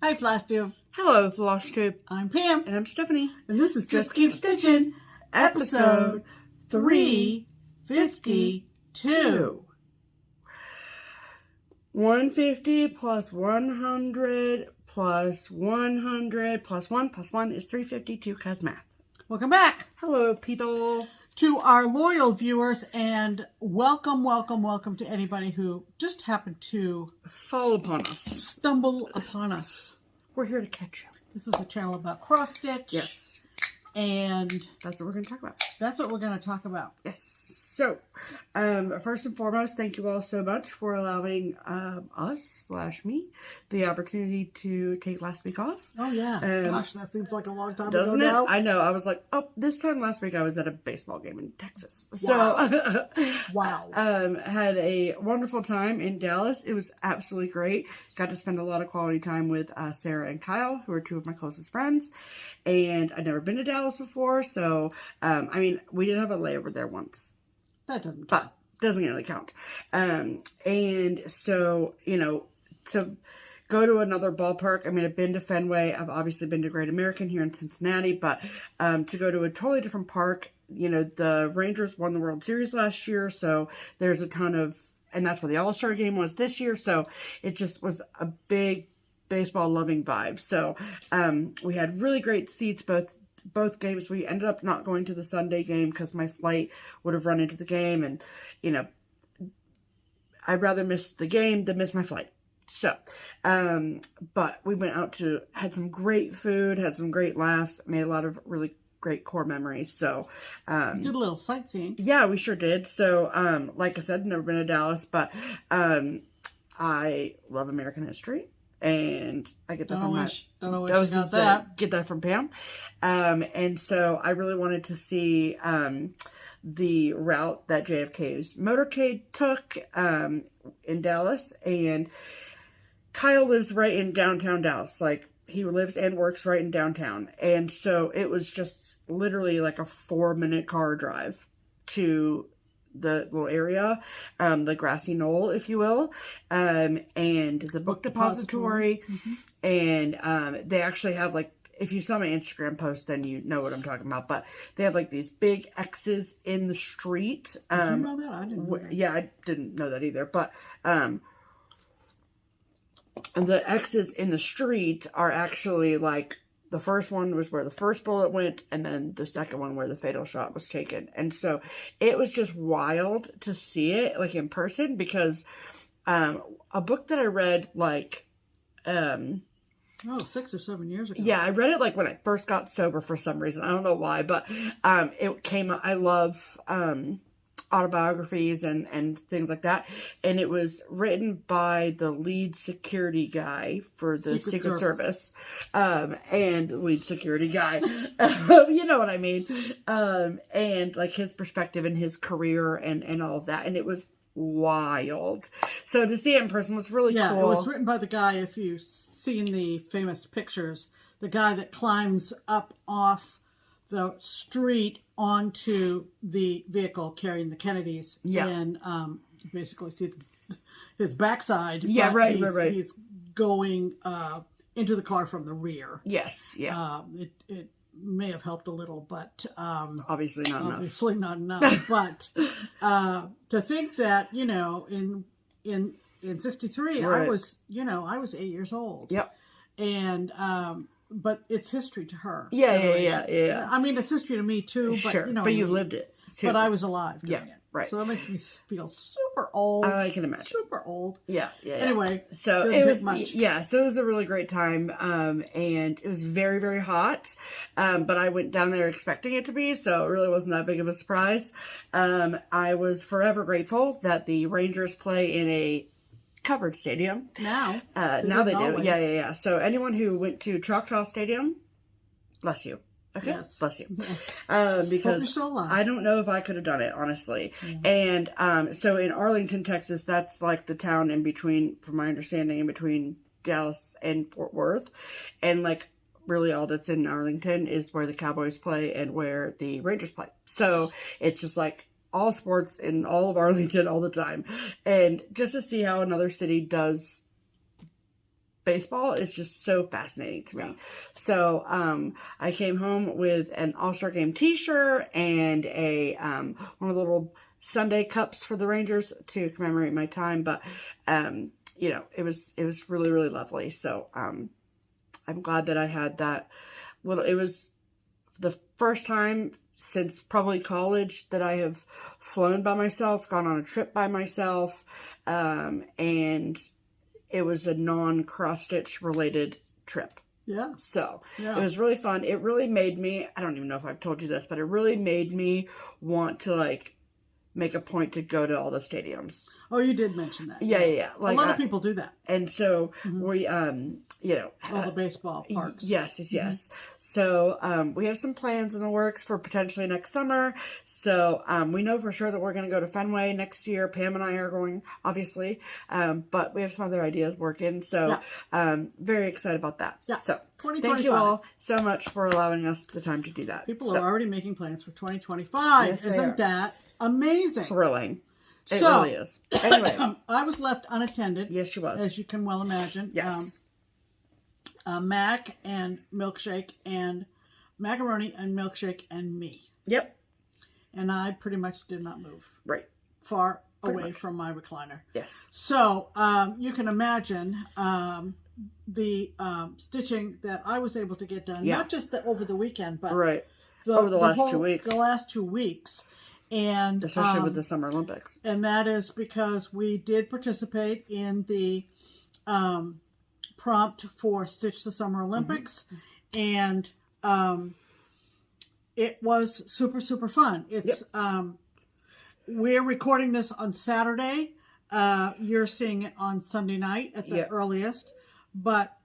Hi, FlossTube. Hello, FlossTube. I'm Pam. And I'm Stephanie. And this is Just Keep Stitching, episode 352. 150 plus 100 plus 100 plus 1 plus 1 is 352 cause math. Welcome back. Hello, people. To our loyal viewers, and welcome to anybody who just happened to fall upon us. Stumble upon us. We're here to catch you. This is a channel about cross stitch. Yes. And that's what we're going to talk about. That's what we're going to talk about. Yes. So, first and foremost, thank you all so much for allowing us/me the opportunity to take last week off. Oh, yeah. Gosh, that seems like a long time ago doesn't it? now. I know. I was like, oh, this time last week I was at a baseball game in Texas. Wow. So, wow. Had a wonderful time in Dallas. It was absolutely great. Got to spend a lot of quality time with Sarah and Kyle, who are two of my closest friends. And I'd never been to Dallas before, so, we did have a layover there once. That doesn't count. But doesn't really count. And so, to go to another ballpark, I've been to Fenway. I've obviously been to Great American here in Cincinnati, but to go to a totally different park, the Rangers won the World Series last year, so there's a ton of, and that's where the All-Star game was this year, so it just was a big baseball loving vibe. So we had really great seats both games. We ended up not going to the Sunday game because my flight would have run into the game, and I'd rather miss the game than miss my flight. So but we went out had some great food, had some great laughs, made a lot of really great core memories. So did a little sightseeing. Yeah, we sure did. So like I said, never been to Dallas, but I love American history. And I get that get that from Pam. And so I really wanted to see the route that JFK's motorcade took in Dallas. And Kyle lives right in downtown Dallas. Like, he lives and works right in downtown. And so it was just literally like a 4-minute car drive to the little area, the grassy knoll, if you will, and the book depository. Mm-hmm. And they actually have, like, if you saw my Instagram post, then you know what I'm talking about, but they have like these big X's in the street. Did you know that? I didn't know that. Yeah, I didn't know that either, but the X's in the street are actually like, the first one was where the first bullet went, and then the second one where the fatal shot was taken. And so it was just wild to see it, like, in person, because a book that I read, like, 6 or 7 years ago. Yeah, I read it, like, when I first got sober for some reason. I don't know why, but it came, I love autobiographies and things like that, and it was written by the lead security guy for the Secret Service, and lead security guy, you know what I mean, and like his perspective and his career and all of that, and it was wild. So to see it in person was really cool. It was written by the guy, if you've seen the famous pictures, the guy that climbs up off the street onto the vehicle carrying the Kennedys. Yeah. And you basically see his backside. Yeah, right. He's going into the car from the rear. Yes, yeah. It may have helped a little, but obviously not enough. But to think that, in 63, right. I was 8 years old. Yep. And but it's history to her. Yeah. It's history to me too. But, sure, but you lived it too. But I was alive during it. Right. So that makes me feel super old. I can imagine. Super old. Yeah. Anyway, so it was so it was a really great time, and it was very, very hot. But I went down there expecting it to be, so it really wasn't that big of a surprise. I was forever grateful that the Rangers play in a covered stadium. Now they do. Yeah. So anyone who went to Choctaw Stadium, bless you. Okay, yes. Bless you. Yes. Because I don't know if I could have done it, honestly. Mm-hmm. And so in Arlington, Texas, that's like the town in between, from my understanding, in between Dallas and Fort Worth. And like really all that's in Arlington is where the Cowboys play and where the Rangers play. So it's just like all sports in all of Arlington all the time. And just to see how another city does baseball is just so fascinating to me. So I came home with an All-Star Game t-shirt and a one of the little Sunday cups for the Rangers to commemorate my time. But you know, it was really, really lovely. So I'm glad that I had that little. It was the first time since probably college that I have flown by myself, gone on a trip by myself, and it was a non-cross-stitch related trip. Yeah. So it was really fun. It really made me, I don't even know if I've told you this, but it really made me want to like make a point to go to all the stadiums. Oh, you did mention that. Yeah. Like, a lot of people do that. And so we, you know. All the baseball parks. Yes. So we have some plans in the works for potentially next summer. So we know for sure that we're going to go to Fenway next year. Pam and I are going, obviously. But we have some other ideas working. So very excited about that. Yeah. So thank you all so much for allowing us the time to do that. People are already making plans for 2025. Yes, Isn't that amazing? Thrilling. It really is. Anyway. I was left unattended. Yes, she was. As you can well imagine. Yes. Mac and milkshake and macaroni and milkshake and me. Yep. And I pretty much did not move. Right. Far away from my recliner. Yes. So you can imagine the stitching that I was able to get done. Not just over the weekend, but over the last 2 weeks. The last 2 weeks. And especially with the Summer Olympics. And that is because we did participate in the prompt for Stitch the Summer Olympics. And it was super, super fun. It's we're recording this on Saturday. You're seeing it on Sunday night at the earliest. But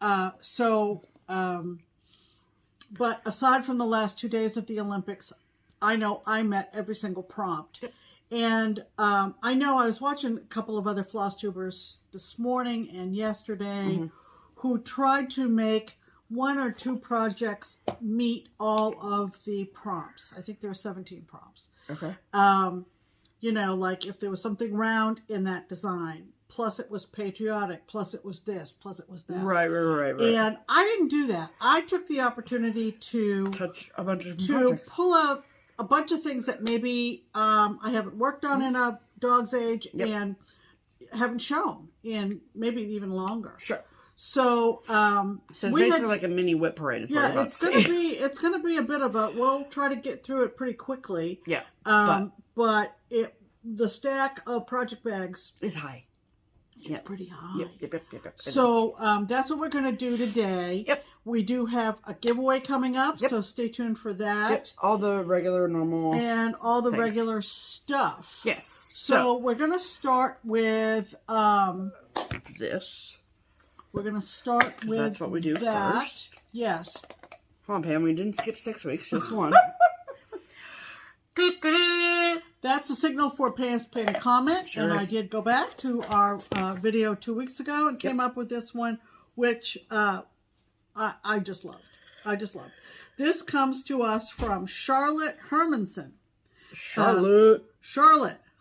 but aside from the last 2 days of the Olympics, I know I met every single prompt. And I know I was watching a couple of other FlossTubers this morning and yesterday who tried to make 1 or 2 projects meet all of the prompts. I think there were 17 prompts. Okay. You know, like if there was something round in that design, plus it was patriotic, plus it was this, plus it was that. Right. And I didn't do that. I took the opportunity to touch a bunch of projects. Pull out a bunch of things that maybe I haven't worked on in a dog's age and haven't shown in maybe even longer. Sure. So it's basically like a mini whip parade. Is what it's gonna be a bit of a. We'll try to get through it pretty quickly. Yeah. But the stack of project bags is high. It's pretty high. Yep. So that's what we're going to do today. Yep. We do have a giveaway coming up, so stay tuned for that. Yep. All the regular, normal. And all the regular stuff. Yes. So we're going to start with this. We're going to start with that's what we do first. Yes. Come on, Pam. We didn't skip 6 weeks, just one. That's a signal for Pam's pinned comment. Sure and is. I did go back to our video 2 weeks ago and came up with this one, which I just loved. This comes to us from Charlotte Hermanson. Charlotte.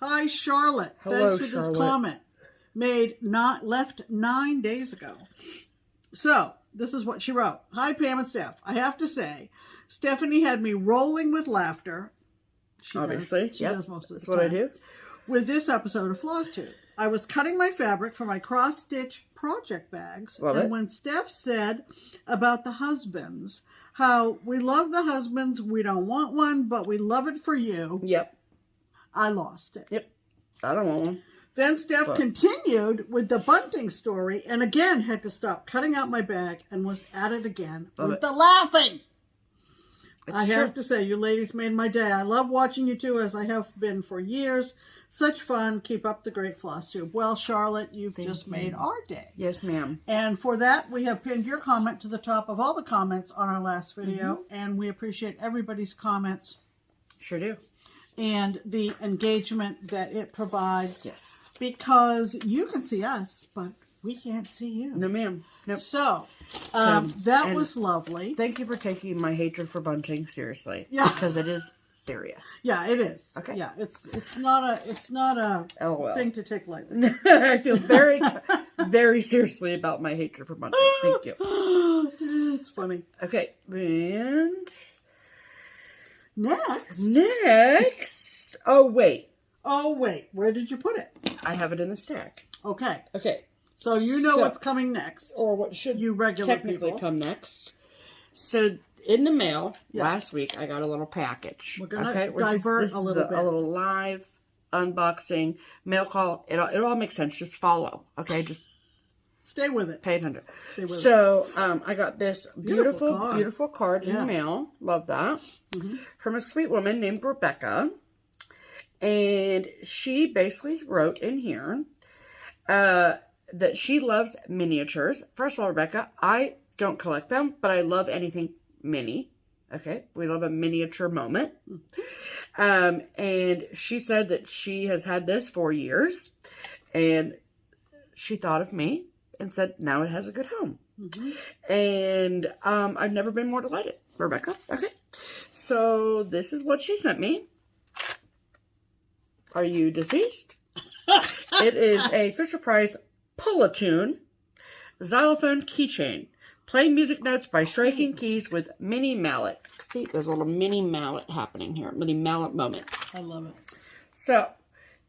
Hi, Charlotte. Hello, Thanks for Charlotte. this comment. Left 9 days ago. So, this is what she wrote. Hi, Pam and Steph. I have to say, Stephanie had me rolling with laughter. Obviously. She does most of the That's time. what I do. With this episode of FlossTube. I was cutting my fabric for my cross-stitch project bags. When Steph said about the husbands, how we love the husbands, we don't want one, but we love it for you. Yep. I lost it. Yep. I don't want one. Then Steph continued with the bunting story and again had to stop cutting out my bag and was at it again with the laughing. I have to say, you ladies made my day. I love watching you two as I have been for years. Such fun. Keep up the great FlossTube. Well, Charlotte, you've just made our day. Yes, ma'am. And for that, we have pinned your comment to the top of all the comments on our last video. And we appreciate everybody's comments. Sure do. And the engagement that it provides. Yes. Because you can see us, but we can't see you. No, ma'am. Nope. So that was lovely. Thank you for taking my hatred for bunting seriously. Yeah. Because it is serious. Yeah, it is. Okay. Yeah, it's not a LOL. thing to take lightly. I feel very, very seriously about my hatred for Monday. Thank you. It's funny. Okay, and next. Oh wait, where did you put it? I have it in the stack. Okay. So you know what's coming next, or what should you regular technically people come next. So in the mail last week, I got a little package. We're gonna divert a little bit. A little live unboxing mail call. It all makes sense. Just follow. Okay, just stay with it. Pay attention. So I got this beautiful card in the mail. Love that. From a sweet woman named Rebecca, and she basically wrote in here that she loves miniatures. First of all, Rebecca, I don't collect them, but I love anything mini. Okay, we love a miniature moment. And she said that she has had this for years, and she thought of me and said, now it has a good home. And I've never been more delighted, Rebecca. Okay, so this is what she sent me. Are you deceased? It is a Fisher-Price Pull-A-Tune xylophone keychain. Play music notes by striking keys with mini mallet. See, there's a little mini mallet happening here. Mini mallet moment. I love it. So,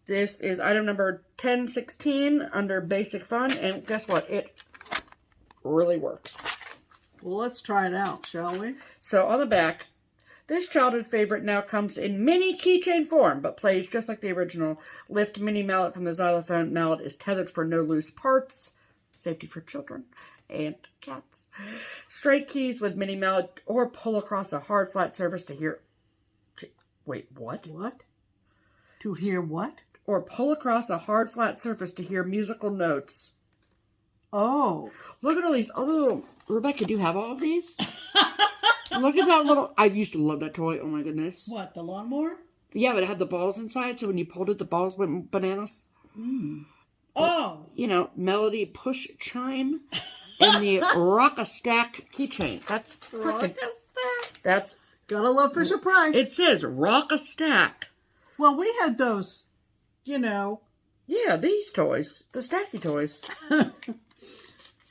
this is item number 1016 under Basic Fun. And guess what? It really works. Well, let's try it out, shall we? So, on the back, this childhood favorite now comes in mini keychain form, but plays just like the original. Lift mini mallet from the xylophone. Mallet is tethered for no loose parts. Safety for children and cats. Straight keys with mini mallet, or pull across a hard flat surface to hear... Wait, what? What? To hear what? Or pull across a hard flat surface to hear musical notes. Oh. Look at all these other little... Rebecca, do you have all of these? Look at that little... I used to love that toy. Oh my goodness. What, the lawnmower? Yeah, but it had the balls inside, so when you pulled it, the balls went bananas. Oh. You know, melody push chime and the Rock-A-Stack keychain. That's freaking... That's... Gotta love Fisher-Price. It says Rock-A-Stack. Well, we had those, you know. Yeah, these toys. The stacky toys.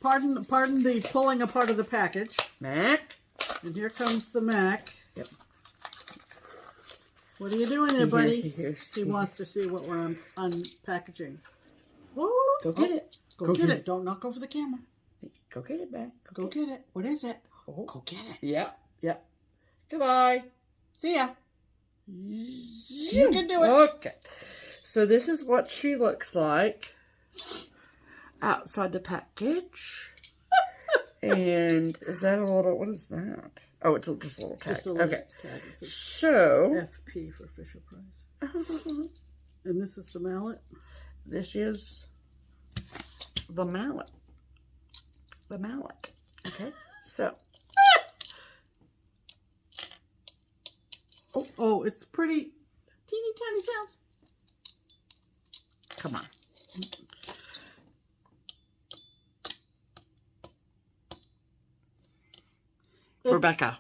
Pardon the pulling apart of the package. Mac. And here comes the Mac. Yep. What are you doing there, buddy? He wants to see what we're unpackaging. Woo! Go get it. Go get it. Don't knock over the camera. Go get it, Mac. Go get it. What is it? Oh. Go get it. Yeah. Goodbye. See ya. You can do it. Okay. So this is what she looks like outside the package. And is that a little, what is that? Oh, it's just a little tag. Just a little okay. Tag. So. FP for Fisher-Price. And this is the mallet? This is the mallet. The mallet. Okay. So. Oh, it's pretty teeny tiny sounds. Come on. Rebecca.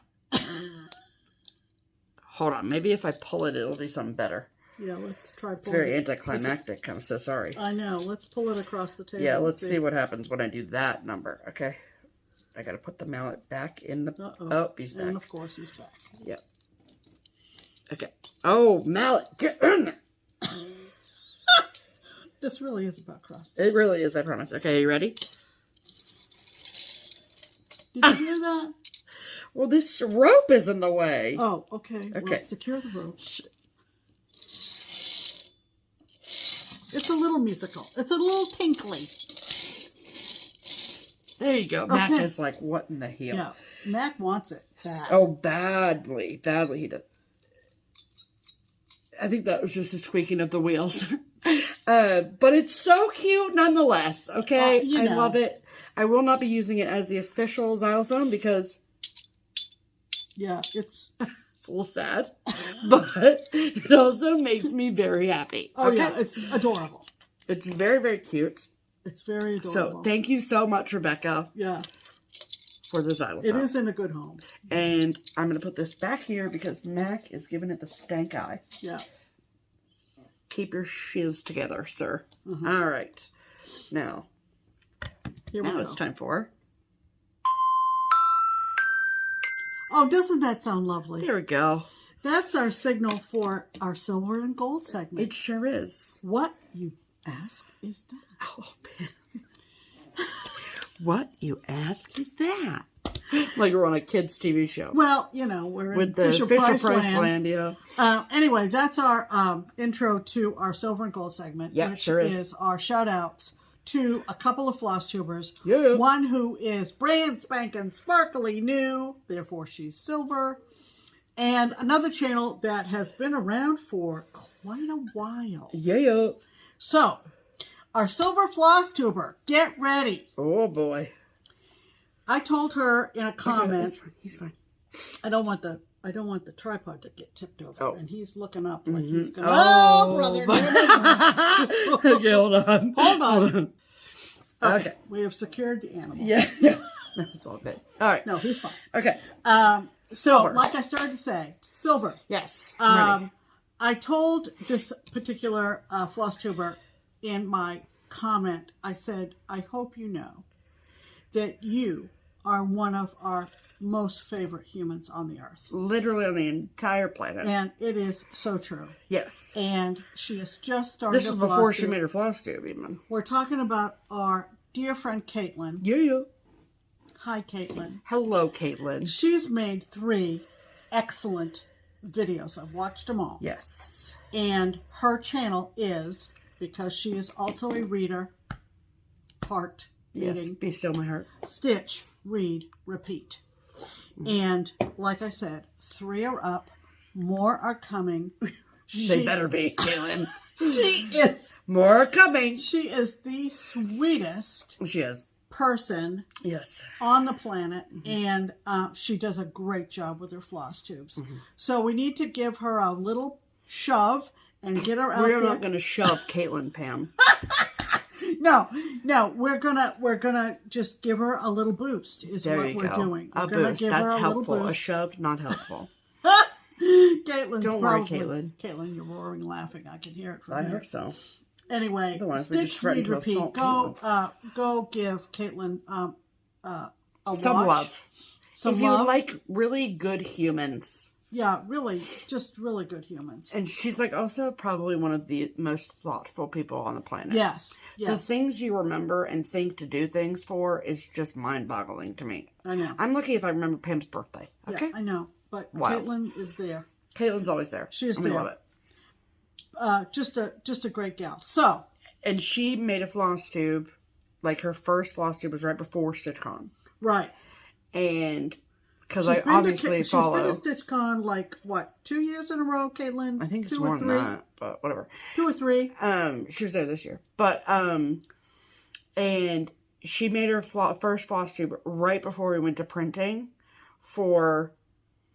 Hold on. Maybe if I pull it, it'll do something better. Yeah, let's try pulling it. It's very anticlimactic. I'm so sorry. I know. Let's pull it across the table. Yeah, let's see what happens when I do that number. Okay. I got to put the mallet back in the... Oh, he's back. And of course he's back. Yep. Okay. Oh, mallet. Get in there. This really is about cross. It really is, I promise. Okay, you ready? Did you hear that? Well, this rope is in the way. Oh, okay. Okay. Well, secure the rope. It's a little musical. It's a little tinkly. There you go. Mac is like, what in the hell? Yeah. Mac wants it. Bad. Oh, badly. Badly he did. I think that was just the squeaking of the wheels. But it's so cute nonetheless, okay? I love it. I will not be using it as the official xylophone because... Yeah, it's a little sad. But it also makes me very happy. Oh, okay? Yeah, it's adorable. It's very, very cute. It's very adorable. So, thank you so much, Rebecca. Yeah. for the xylophone. It is in a good home. And I'm going to put this back here because Mac is giving it the stank eye. Yeah. Keep your shiz together, sir. All right. Now it's time for... Oh, doesn't that sound lovely? There we go. That's our signal for our silver and gold segment. It sure is. What, you ask, is that? Oh, man. What, you ask, is that? Like we're on a kid's TV show. Well, you know, we're in with the Fisher-Price land, yeah. Anyway, that's our intro to our silver and gold segment. Yeah, which sure is our shout outs to a couple of FlossTubers. Yeah. One who is brand spanking sparkly new, therefore she's silver. And another channel that has been around for quite a while. Yeah. So, our silver FlossTuber, get ready. Oh boy. I told her in a comment. He's fine. I don't want the tripod to get tipped over. Oh. And he's looking up like he's going, brother. no. Okay, hold on. Hold on. Okay. We have secured the animal. Yeah. That's all good. All right. No, he's fine. Okay. So, like I started to say, silver. Yes. I told this particular FlossTuber in my comment, I said, I hope you know that you are one of our most favorite humans on the earth. Literally on the entire planet. And it is so true. Yes. And she has just started This is before she made her FlossTube even. We're talking about our dear friend Caitlin. Yeah. Hi, Caitlin. Hello, Caitlin. She's made 3 excellent videos. I've watched them all. Yes. And her channel is, because she is also a reader, heart Yes, reading. Be Still My Heart. Stitch, read, repeat. And like I said, 3 are up. More are coming. They better be, Caitlin. She is. More are coming. She is the sweetest She is. person on the planet, and she does a great job with her floss tubes. So we need to give her a little shove and get her out there. We're not going to shove Caitlin, Pam. No, we're gonna just give her a little boost. Is there what we're doing. We're a gonna boost. give That's her a helpful. little A boost. shove, not helpful. Caitlin's Don't probably, worry, Caitlin. Caitlin, you're roaring laughing. I can hear it from I here. hope so. Anyway, Otherwise, we Stitch, just threaten read, to repeat. assault Go give Caitlin a some watch. love. Some if love. you like really good humans. Yeah, really, just really good humans. And she's like also probably one of the most thoughtful people on the planet. Yes. The things you remember and think to do things for is just mind-boggling to me. I know. I'm lucky if I remember Pam's birthday. Okay? Yeah, I know. But Wild. Caitlin is there. Caitlin's always there. She is and we there. love it. Just a great gal. So. And she made a floss tube. Like her first floss tube was right before StitchCon. Right. And because I obviously follow. She's been to StitchCon like, what, 2 years in a row, Caitlin? I think it's 2 more or than 3? that, but whatever. 2 or 3. She was there this year. But, and she made her first floss tube right before we went to printing for...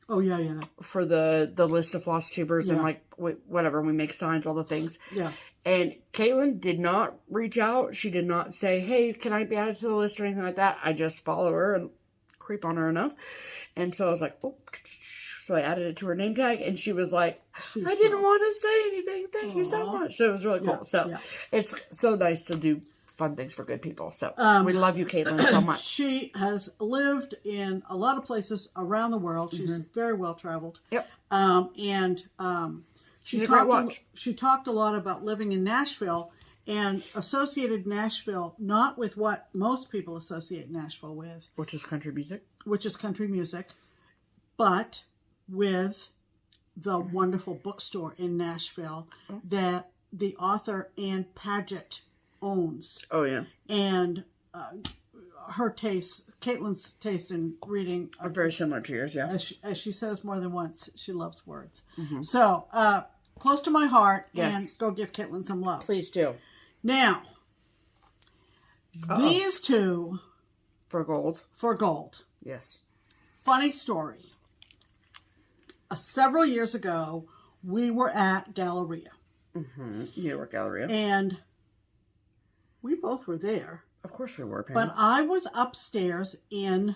Oh, yeah. For the list of floss tubers and like whatever, we make signs, all the things. Yeah. And Caitlin did not reach out. She did not say, hey, can I be added to the list or anything like that. I just follow her and creep on her enough. And so I was like, oh, so I added it to her name tag. And she was like, I didn't want to say anything. Thank you so much. So it was really cool. It's so nice to do fun things for good people. So we love you, Caitlin, so much. She has lived in a lot of places around the world. She's very well traveled. Yep. She talked a lot about living in Nashville and associated Nashville not with what most people associate Nashville with, which is country music, but with the wonderful bookstore in Nashville that the author Ann Paget owns. Oh, yeah. And her taste, Caitlin's taste in reading are very similar to yours, yeah. As she says more than once, she loves words. So, close to my heart, and go give Caitlin some love. Please do. Now, these two... For gold. For gold. Yes. Funny story. Several years ago, we were at Galleria. New York Galleria. And we both were there. Of course we were, Pam. But I was upstairs in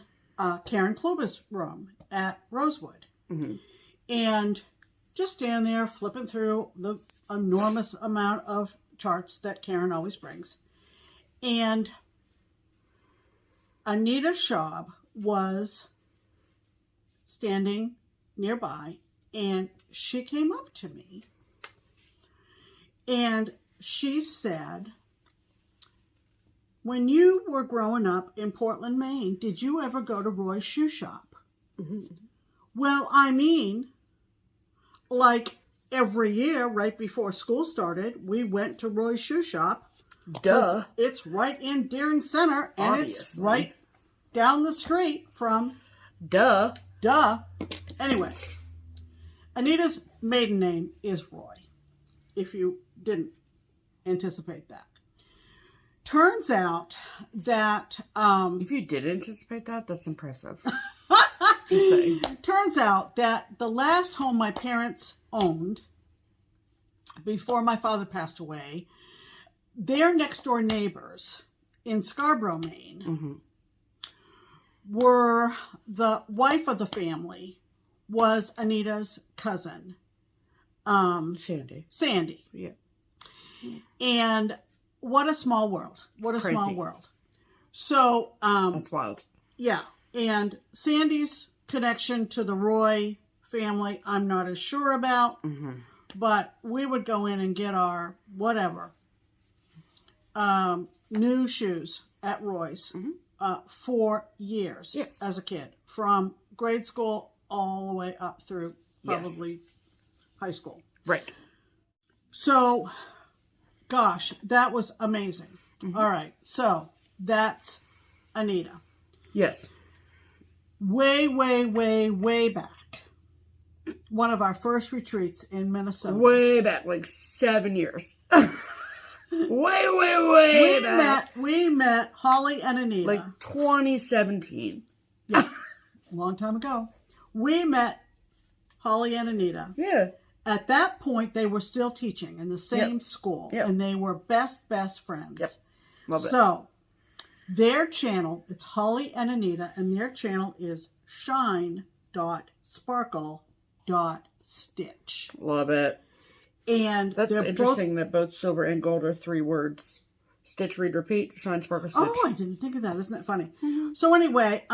Karen Kluba's room at Rosewood. And just standing there flipping through the enormous amount of charts that Karen always brings. And Anita Schaub was standing nearby, and she came up to me and she said, when you were growing up in Portland, Maine, did you ever go to Roy's Shoe Shop? Well, I mean, like every year right before school started, we went to Roy's Shoe Shop. Duh. It's right in Deering Center, and it's right down the street from... Duh. Anyway, Anita's maiden name is Roy, if you didn't anticipate that. Turns out that... if you did anticipate that, that's impressive. Just saying. Turns out that the last home my parents owned, before my father passed away, their next door neighbors in Scarborough, Maine, were the wife of the family was Anita's cousin, Sandy. Yeah. And what a small world. What a Crazy. small world. So, that's wild. Yeah. And Sandy's connection to the Roy family, I'm not as sure about, but we would go in and get our whatever, new shoes at Roy's for years as a kid, from grade school all the way up through probably high school. Right. So, gosh, that was amazing. All right. So, that's Anita. Yes. Way back. One of our first retreats in Minnesota. Way back, like 7 years. way back. We met Holly and Anita. Like 2017. Yeah, a long time ago. We met Holly and Anita. Yeah. At that point, they were still teaching in the same school. Yep. And they were best friends. Yep. Love it. So, their channel, it's Holly and Anita, and their channel is shine.sparkle.stitch. Love it. And that's interesting that both silver and gold are 3 words. Stitch, read, repeat, shine, sparkle, stitch. Oh, I didn't think of that. Isn't that funny? So anyway,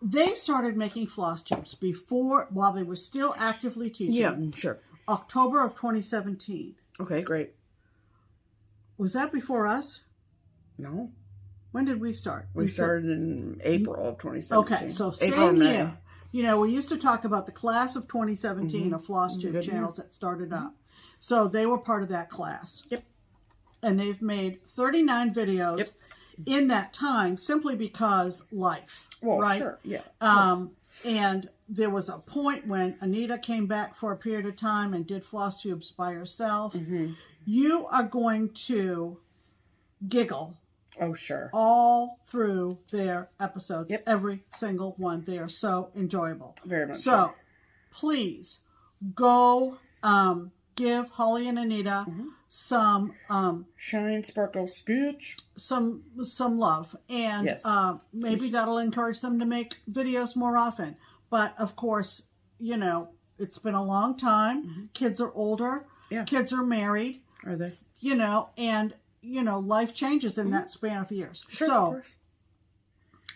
they started making FlossTubes while they were still actively teaching. Yeah, sure. October of 2017. Okay, great. Was that before us? No. When did we start? We started in April of 2017. Okay, so same year. You know, we used to talk about the class of 2017 of FlossTube channels that started up. So they were part of that class. Yep. And they've made 39 videos in that time simply because life. Well, right? sure. Yeah. And there was a point when Anita came back for a period of time and did FlossTubes by herself. You are going to giggle. Oh, sure. All through their episodes. Every single one. They are so enjoyable. Very much so. Please go give Holly and Anita some shine, sparkle, stitch. Some love. And maybe that'll encourage them to make videos more often. But of course, you know, it's been a long time. Kids are older. Yeah. Kids are married. Are they? You know, and you know, life changes in that span of years. Sure,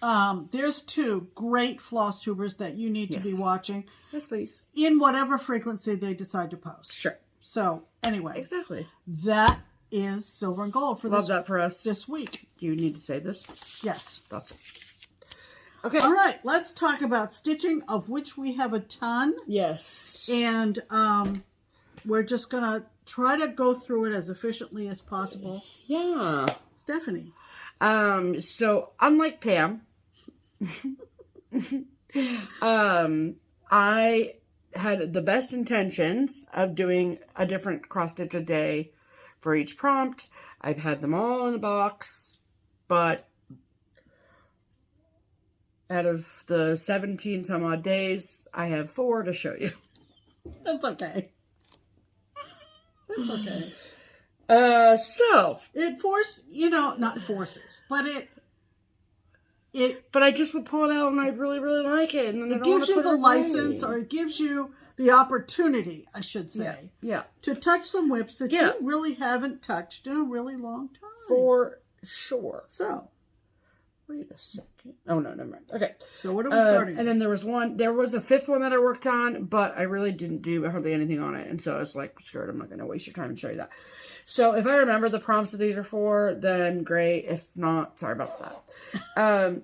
so, there's 2 great FlossTubers that you need to be watching. Yes, please. In whatever frequency they decide to post. Sure. So, anyway. Exactly. That is silver and gold for Love that for us. This week. Do you need to say this? Yes. That's it. Okay. All right. Let's talk about stitching, of which we have a ton. Yes. And we're just going to try to go through it as efficiently as possible. Yeah. Stephanie. So unlike Pam, I had the best intentions of doing a different cross stitch a day for each prompt. I've had them all in the box, but out of the 17 some odd days, I have 4 to show you. That's okay. That's okay. So it not forces, but But I just would pull it out and I really, really like it. And then it gives you the license, or it gives you the opportunity, I should say, to touch some whips that you really haven't touched in a really long time. For sure. So, wait a second. Oh, no, never mind. Okay. So what are we starting with? And then there was a fifth one that I worked on, but I really didn't do hardly anything on it. And so I was like, screw it, I'm not going to waste your time and show you that. So if I remember the prompts that these are for, then great. If not, sorry about that.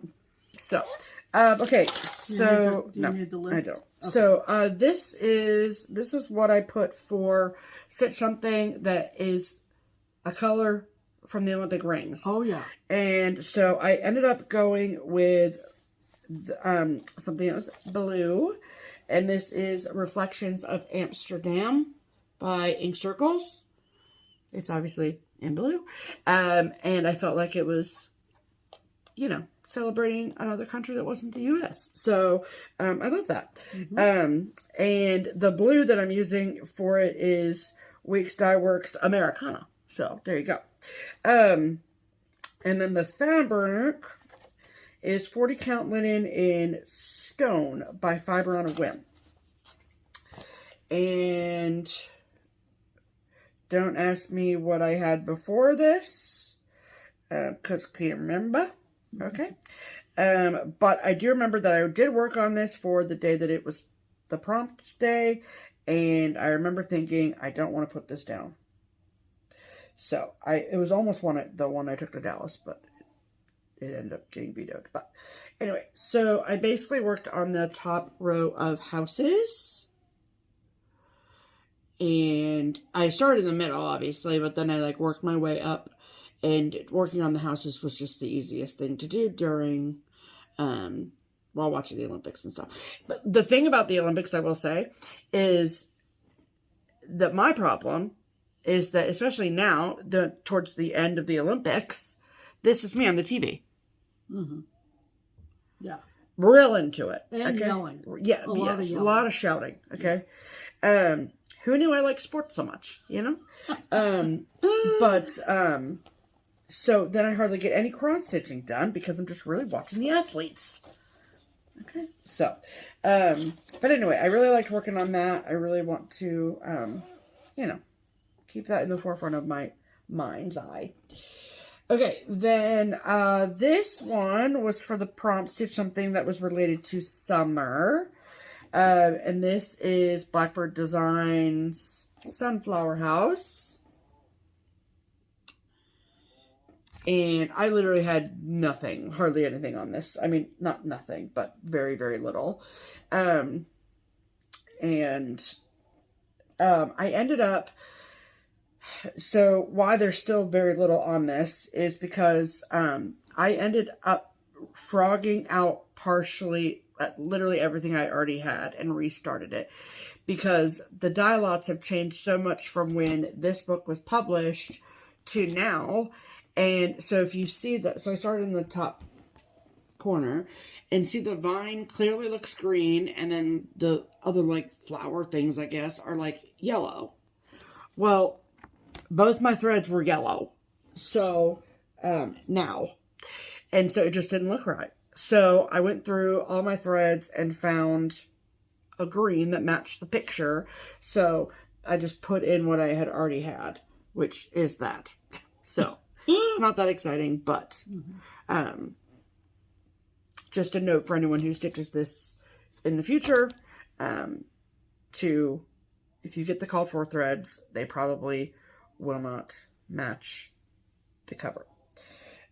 Okay. So, do you need the list? I don't. Okay. So this is what I put for Stitch Something that is a color from the Olympic rings. Oh, yeah. And so I ended up going with something that was blue. And this is Reflections of Amsterdam by Ink Circles. It's obviously in blue. And I felt like it was, celebrating another country that wasn't the U.S. So I love that. And the blue that I'm using for it is Weeks Dye Works Americana. So there you go. And then the fabric is 40 count linen in stone by Fiber on a Whim. And don't ask me what I had before this, because I can't remember. Okay. But I do remember that I did work on this for the day that it was the prompt day. And I remember thinking, I don't want to put this down. So it was almost the one I took to Dallas, but it ended up getting vetoed. But anyway, so I basically worked on the top row of houses. And I started in the middle, obviously, but then I worked my way up. And working on the houses was just the easiest thing to do during, while watching the Olympics and stuff. But the thing about the Olympics, I will say, is that my problem is that, especially now, towards the end of the Olympics, this is me on the TV. Mm-hmm. Yeah. Real into it. And yelling. Yeah, a lot of shouting. Okay. Who knew I liked sports so much, So then I hardly get any cross-stitching done because I'm just really watching the athletes. Okay. So, but anyway, I really liked working on that. I really want to, keep that in the forefront of my mind's eye. Okay, then this one was for the prompt Stitch Something that was related to summer. And this is Blackbird Designs Sunflower House. And I literally had nothing, hardly anything on this. I mean, not nothing, but very, very little. I ended up, so why there's still very little on this is because I ended up frogging out partially literally everything I already had and restarted it. Because the dye lots have changed so much from when this book was published to now. And so if you see that, so I started in the top corner and see the vine clearly looks green. And then the other flower things, I guess, are yellow. Well, both my threads were yellow. So now, and so it just didn't look right. So I went through all my threads and found a green that matched the picture. So I just put in what I had already had, which is that. So it's not that exciting, but just a note for anyone who stitches this in the future, if you get the called for threads, they probably will not match the cover.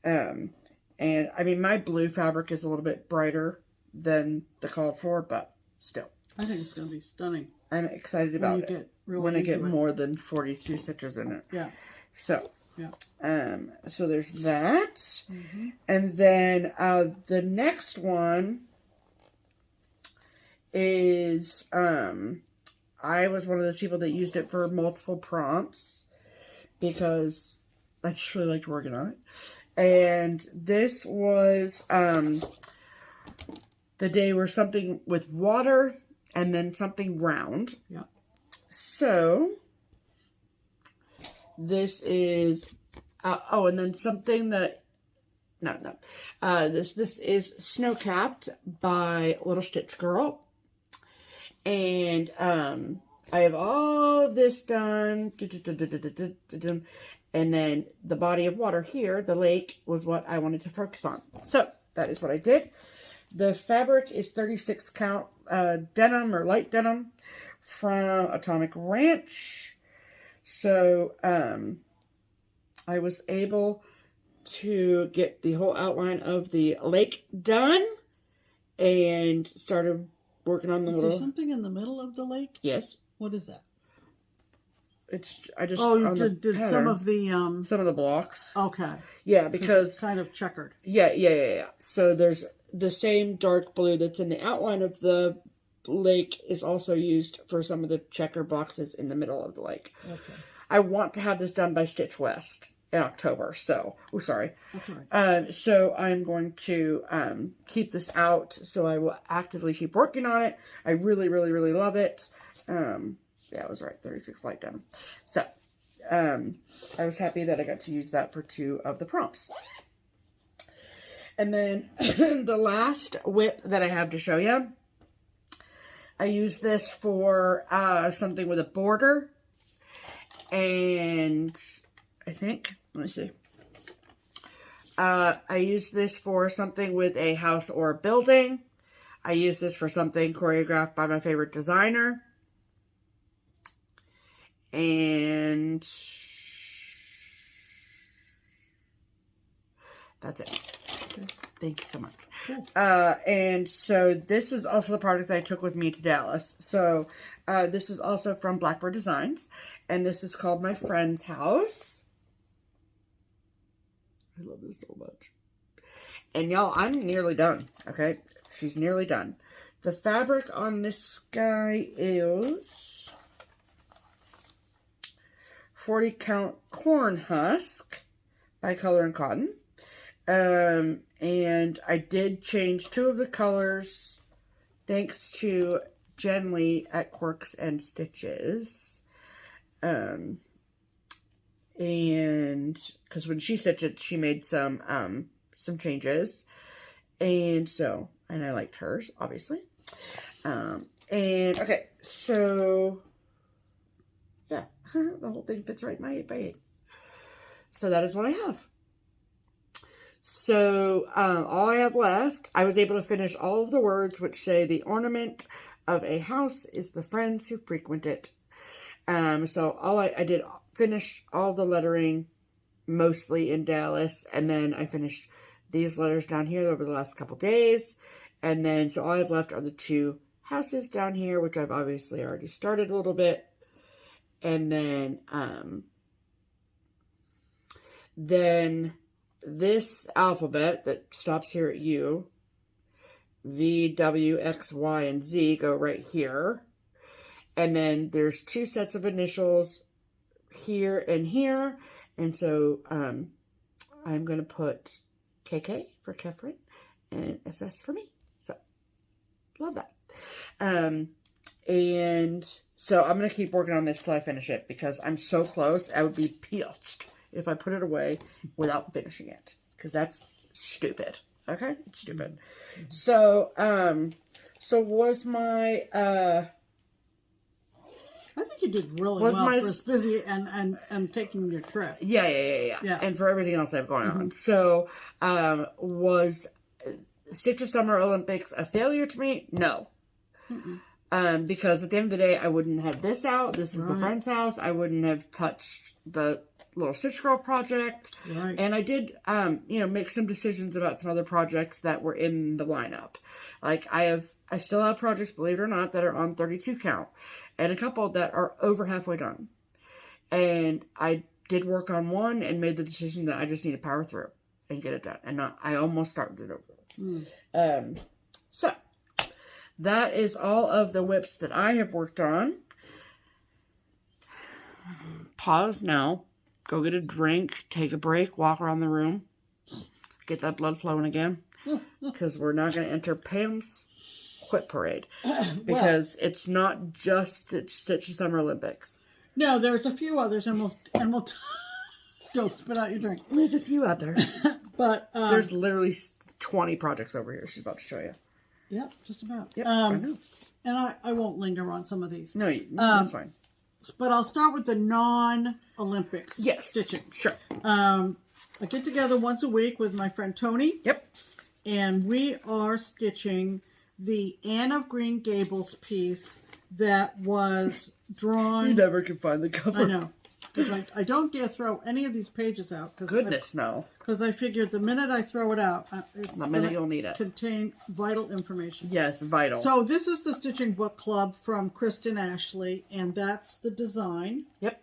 And I mean, my blue fabric is a little bit brighter than the called for, but still. I think it's going to be stunning. I'm excited about it when I get more than 42 stitches in it. Yeah. So, yeah. So there's that. Mm-hmm. And then the next one is I was one of those people that used it for multiple prompts because I just really liked working on it. And this was the day where something with water and then something round. Yeah. So this is, and then something that No. This is Snow Capped by Little Stitch Girl. And I have all of this done. And then the body of water here, the lake, was what I wanted to focus on. So that is what I did. The fabric is 36 count denim or light denim from Atomic Ranch. So I was able to get the whole outline of the lake done and started working on the Is little... there something in the middle of the lake? Yes. What is that? It's, I just... Oh, you did some of the... Some of the blocks. Okay. Yeah, because... It's kind of checkered. Yeah. So there's the same dark blue that's in the outline of the lake is also used for some of the checker boxes in the middle of the lake. Okay. I want to have this done by Stitch West in October, so... Oh, sorry. That's all right. So I'm going to keep this out, so I will actively keep working on it. I really, really, really love it. Yeah, I was right, 36 light denim. So, I was happy that I got to use that for 2 of the prompts. And then, the last whip that I have to show you, I use this for something with a border. And I think, let me see. I use this for something with a house or a building. I use this for something choreographed by my favorite designer. And that's it. Thank you so much. Cool. And so this is also the product that I took with me to Dallas. So this is also from Blackbird Designs. And this is called My Friend's House. I love this so much. And y'all, I'm nearly done. Okay? She's nearly done. The fabric on this guy is 40 count corn husk by Color and Cotton. And I did change 2 of the colors thanks to Jen Lee at Quirks and Stitches. And because when she stitched it, she made some changes. And so, and I liked hers, obviously. And okay, so yeah, the whole thing fits right in my 8x8. So that is what I have. So, all I have left, I was able to finish all of the words which say the ornament of a house is the friends who frequent it. So all I did finish all the lettering mostly in Dallas, and then I finished these letters down here over the last couple days. And then, so all I have left are the 2 houses down here, which I've obviously already started a little bit. And then this alphabet that stops here at U, V, W, X, Y, and Z go right here. And then there's 2 sets of initials here and here. And so I'm going to put KK for Kefren and SS for me. So, love that. And so I'm going to keep working on this till I finish it because I'm so close. I would be pissed if I put it away without finishing it, because that's stupid. Okay? It's stupid. So, so was my, I think you did really well for as busy and taking your trip. Yeah. And for everything else I have going on. So, was Stitcher Summer Olympics a failure to me? No. Because at the end of the day, I wouldn't have this out. This is the friend's house. I wouldn't have touched the Little Stitch Girl project. Right. And I did, make some decisions about some other projects that were in the lineup. Like I still have projects, believe it or not, that are on 32 count. And a couple that are over halfway done. And I did work on one and made the decision that I just need to power through and get it done. And I almost started it over. So that is all of the whips that I have worked on. Pause now. Go get a drink, take a break, walk around the room, get that blood flowing again. Because we're not going to enter Pam's whip parade. Because it's not just Stitch Summer Olympics. No, there's a few others, and we'll Don't spit out your drink. There's a few out there. But there's literally 20 projects over here she's about to show you. Yep, just about. Yep, I know. And I won't linger on some of these. No, that's fine. But I'll start with the non-Olympics stitching. Sure. I get together once a week with my friend Tony. Yep. And we are stitching the Anne of Green Gables piece that was drawn. You never can find the cover. I know. Because I don't dare throw any of these pages out. No. Because I figured the minute I throw it out, it's the minute you'll need it. Contain vital information. Yes, vital. So this is the Stitching Book Club from Kristen Ashley, and that's the design. Yep.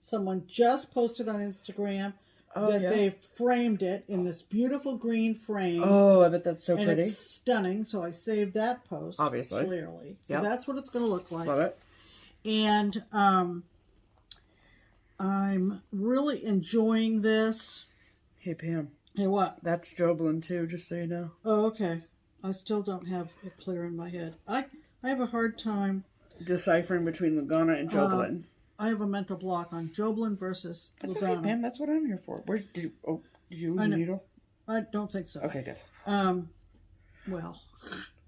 Someone just posted on Instagram that they framed it in this beautiful green frame. Oh, I bet that's so pretty. And it's stunning, so I saved that post. Obviously. Clearly. So that's what it's going to look like. Love it. And I'm really enjoying this. Hey, Pam. Hey, what? That's Joblin, too, just so you know. Oh, okay. I still don't have it clear in my head. I have a hard time deciphering between Lugana and Joblin. I have a mental block on Joblin versus That's Lugana. okay, Pam. That's what I'm here for. Where did you lose a needle? I don't think so. Okay, good. Well,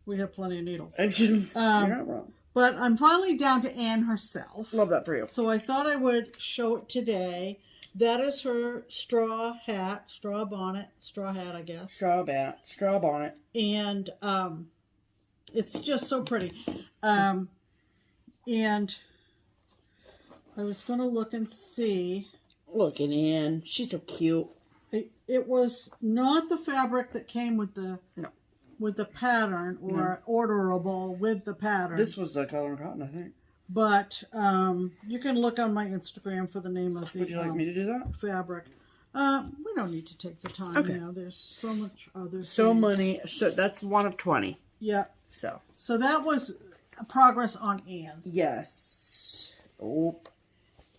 we have plenty of needles. You're not wrong. But I'm finally down to Anne herself. Love that for you. So I thought I would show it today. That is her straw hat, straw hat, I guess. Straw bonnet. And it's just so pretty. And I was going to look and see. Look at Anne. She's so cute. It was not the fabric that came with the pattern or orderable with the pattern. This was the color cotton, I think. But you can look on my Instagram for the name of the Would you like me to do that? Fabric. We don't need to take the time. Okay. You know, there's so much other So things. many. So that's one of 20. Yeah. So that was progress on Anne. Yes. Oh.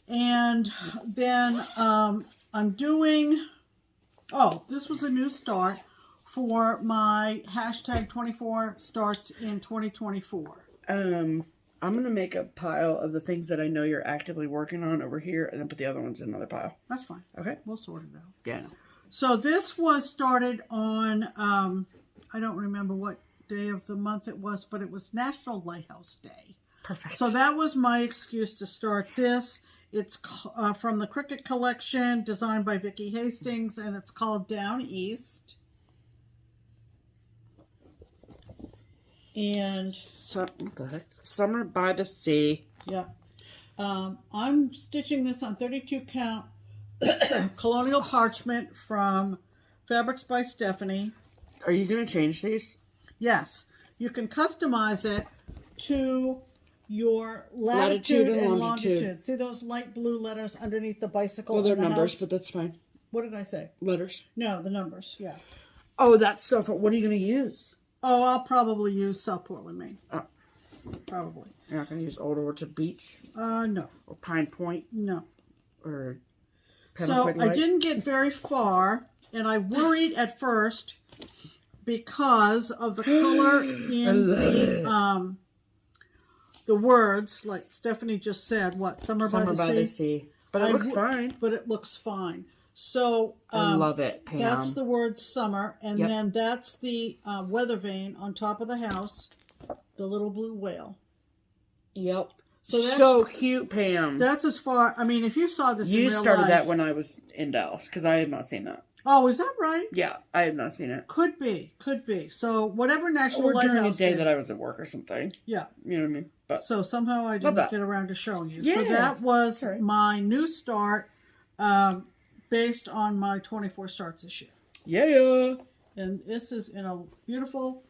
And then I'm doing... Oh, this was a new start for my hashtag 24 starts in 2024. I'm going to make a pile of the things that I know you're actively working on over here and then put the other ones in another pile. That's fine. Okay. We'll sort it out. Yeah. So this was started on, I don't remember what day of the month it was, but it was National Lighthouse Day. Perfect. So that was my excuse to start this. It's from the Cricket Collection, designed by Vicki Hastings, and it's called Down East. And Summer by the Sea. Yeah. I'm stitching this on 32 count colonial parchment from Fabrics by Stephanie. Are you going to change these? Yes. You can customize it to your latitude and longitude. See those light blue letters underneath the bicycle? Well, they're numbers, house? but that's fine. What did I say? Letters. No, the numbers, yeah. Oh, that's so fun. What are you going to use? Oh, I'll probably use South Portland, Maine. Oh. Probably. You're not going to use Old Orchard Beach? No. Or Pine Point? No. Or So I didn't get very far, and I worried at first because of the color in the words, like Stephanie just said, Summer by the Sea. But it looks fine. But it looks fine. So I love it, Pam. That's the word summer, and then that's the weather vane on top of the house, the little blue whale. Yep. So that's so cute, Pam. That's as far. I mean, if you saw this, in real started life, that when I was in Dallas because I have not seen that. Oh, is that right? Yeah, I have not seen it. Could be. So whatever National or Lighthouse during a day Day, that I was at work or something. Yeah. You know what I mean? But so somehow I didn't get around to showing you. Yeah. So that was my new start, based on my 24 starts this year. Yeah. And this is in a beautiful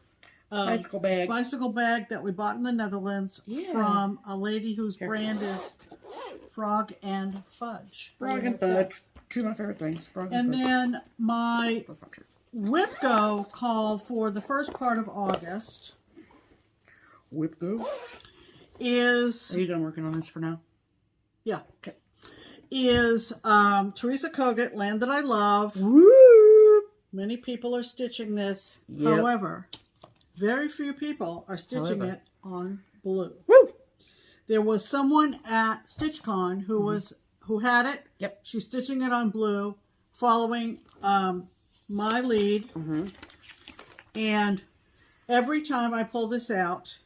bicycle bag that we bought in the Netherlands from a lady whose brand is Frog and Fudge. Frog and Fudge. Two of my favorite things. Frog and Fudge. Then my That's not true. Whip Go call for the first part of August. Whip Go? Is... Are you done working on this for now? Yeah. Okay. Is Teresa Kogut, Land That I Love. Woo! Many people are stitching this. Yep. However, very few people are stitching it on blue. Woo! There was someone at StitchCon who was who had it. Yep. She's stitching it on blue, following my lead. Mm-hmm. And every time I pull this out,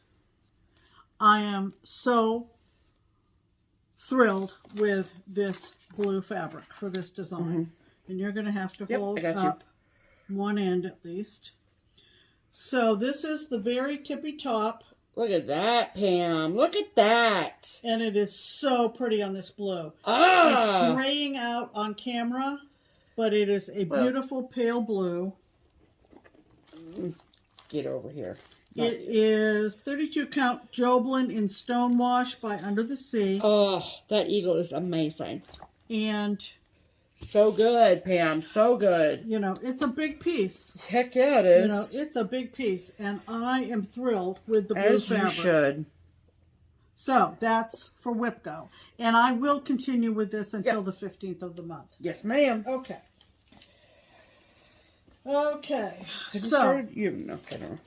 I am so thrilled with this blue fabric for this design. Mm-hmm. And you're going to have to hold I got up one end at least. So this is the very tippy top. Look at that, Pam. Look at that. And it is so pretty on this blue. Ah! It's graying out on camera, but it is a beautiful pale blue. Get over here. It is 32 count Joblin in Stonewash by Under the Sea. Oh, that eagle is amazing. And so good, Pam. So good. you know, it's a big piece. Heck yeah, it is. You know, it's a big piece, and I am thrilled with the blue As fabric. you should. So that's for WIPGO, and I will continue with this until the 15th of the month. Yes, ma'am. Okay. Okay. Have you So started? Okay, no.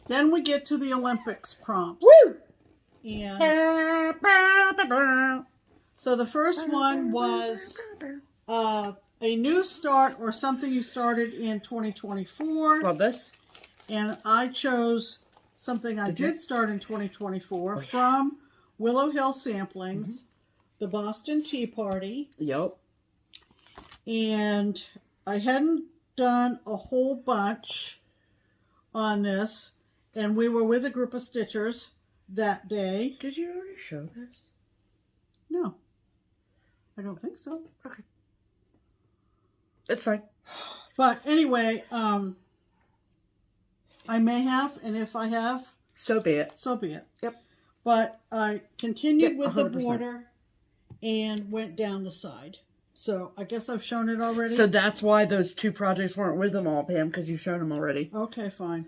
then we get to the Olympics prompts. Woo! And so the first one was a new start or something you started in 2024. Love this. And I chose something I did start in 2024 from Willow Hill Samplings, the Boston Tea Party. Yep. And I hadn't done a whole bunch on this. And we were with a group of stitchers that day. Did you already show this? No, I don't think so. Okay. It's fine. But anyway, I may have, and if I have, So be it. so be it. Yep. But I continued with the 100%. border and went down the side. So I guess I've shown it already. So that's why those two projects weren't with them all, Pam, because you've shown them already. Okay, fine.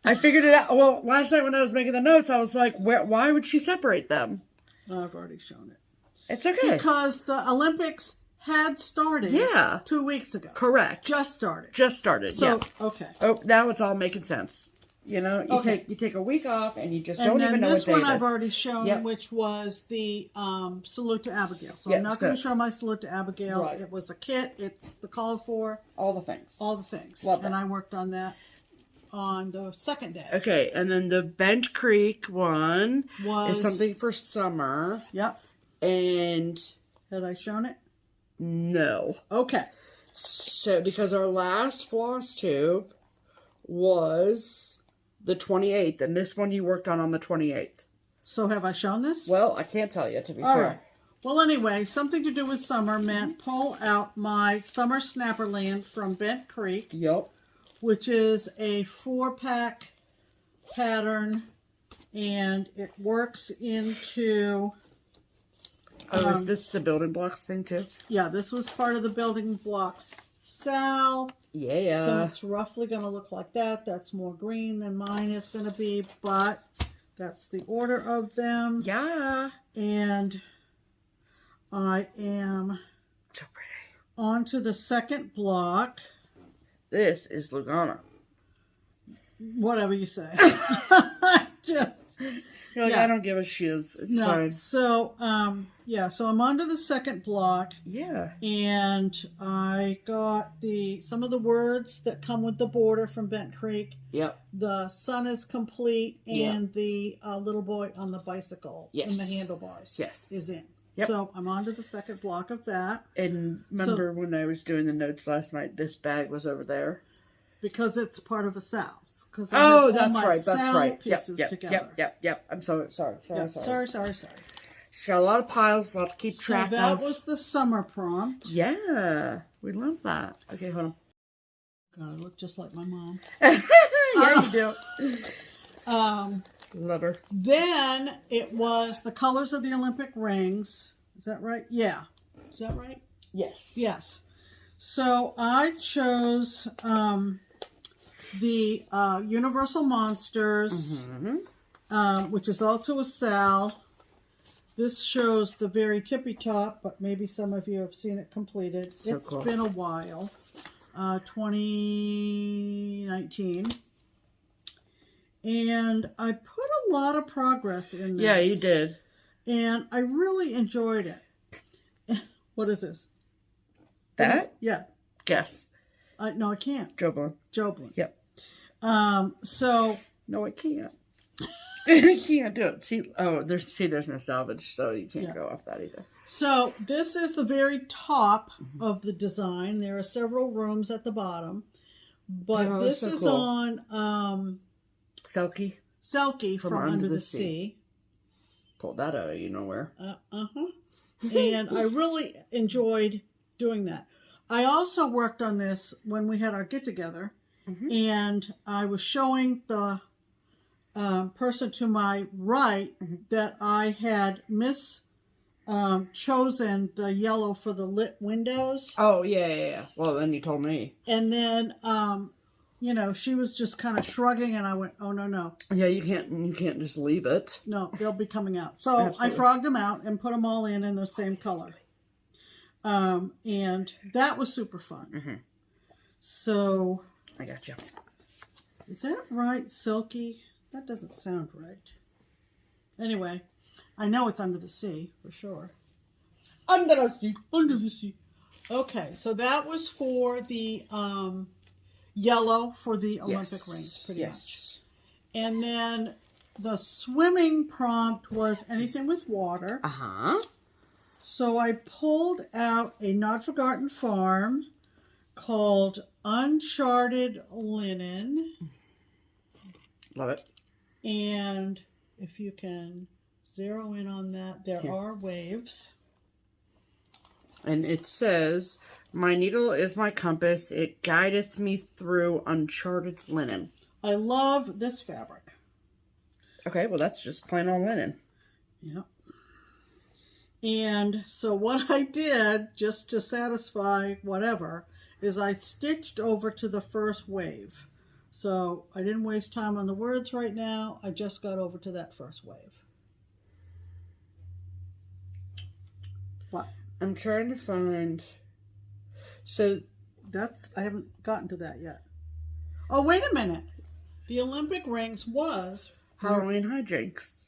I figured it out. Well, last night when I was making the notes, I was like, why would she separate them? I've already shown it. It's okay. Because the Olympics had started 2 weeks ago. Correct. Just started. Just started, So, yeah. okay. Oh, now it's all making sense. You know, you take a week off and you just don't even know what day this one it I've is. already shown, Yep. which was the Salute to Abigail. So Yeah, I'm not going to show my Salute to Abigail. Right. It was a kit. It's the color for All the things. all the things. Love that. And I worked on that on the second day. Okay, and then the Bent Creek one Was is something for summer. Yep. And Had I shown it? no. Okay. So, because our last FlossTube was the 28th, and this one you worked on the 28th. So have I shown this? Well, I can't tell you, to be All fair. right. Well, anyway, something to do with summer meant pull out my Summer Snapperland from Bent Creek, Yep. which is a 4-pack pattern, and it works into... Oh, is this the building blocks thing, too? Yeah, this was part of the Building Blocks SAL. Yeah. So it's roughly going to look like that. That's more green than mine is going to be, but that's the order of them. Yeah. And I am So pretty. on to the second block. This is Lugana. Whatever you say. Just... You're like, Yeah. I don't give a shiz. It's No, fine. so, yeah, so I'm on to the second block, Yeah. and I got some of the words that come with the border from Bent Creek. Yep. The sun is complete, Yeah. and the little boy on the bicycle in Yes. the handlebars Yes. is in. Yep. So I'm on to the second block of that, And remember when I was doing the notes last night, this bag was over there? because it's part of a SAL. Because Oh, that's right. That's SAL right. pieces Yep. together. Yep. I'm sorry. Sorry. Yeah, sorry. She's got a lot of piles, a lot to keep track so that of. was the summer prompt. Yeah. We love that. Okay, hold on. God, I look just like my mom. Yeah, you do. Love her. Then it was the colors of the Olympic rings. Is that right? Yeah. Is that right? Yes. Yes. So I chose the Universal Monsters, which is also a SAL. This shows the very tippy top, but maybe some of you have seen it completed. So It's cool. been a while. 2019. And I put a lot of progress in this. Yeah, you did. And I really enjoyed it. What is this? That? Yeah. Guess. No, I can't. Joblin. Yep. So. No, I can't. I can't do it. See, there's no salvage, so you can't go off that either. So this is the very top of the design. There are several rooms at the bottom, but this is cool. On Selkie from Under the Sea. Pulled that out of nowhere. And I really enjoyed doing that. I also worked on this when we had our get together, and I was showing the person to my right that I had chosen the yellow for the lit windows. Oh, yeah. Well, then you told me. And then, she was just kind of shrugging, and I went, oh, no. Yeah, you can't just leave it. No, they'll be coming out. So absolutely. I frogged them out and put them all in the same color. And that was super fun. So. I got you. Is that right, Silky? That doesn't sound right. Anyway, I know it's Under the Sea, for sure. Under the sea. Okay, so that was for the yellow for the Olympic rings, pretty much. And then the swimming prompt was anything with water. So I pulled out a Not Forgotten Farm called Uncharted Linen. Love it. And if you can zero in on that, there are waves. And it says, my needle is my compass. It guideth me through uncharted linen. I love this fabric. Okay, well, that's just plain old linen. Yep. And so what I did, just to satisfy whatever, is I stitched over to the first wave. So I didn't waste time on the words right now. I just got over to that first wave. What? I'm trying to find. So I haven't gotten to that yet. Oh, wait a minute. The Olympic rings was Halloween hijinks.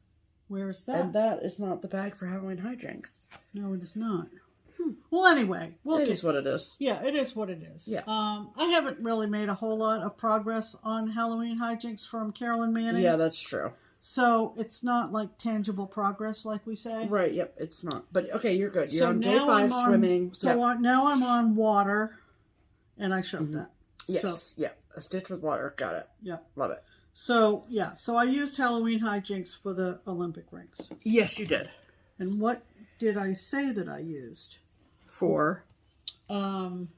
Where is that? And that is not the bag for Halloween hijinks. No, it is not. Well, anyway, it is what it is. Yeah, it is what it is. Yeah. I haven't really made a whole lot of progress on Halloween hijinks from Carolyn Manning. Yeah, that's true. So it's not like tangible progress, like we say. Right. Yep. It's not. But okay, you're good. You're on day 5 swimming. So now I'm on water, and I showed that. Yes. So, a stitch with water. Got it. Yeah. Love it. So so I used Halloween hijinks for the Olympic rings. Yes, you did. And what did I say that I used? For the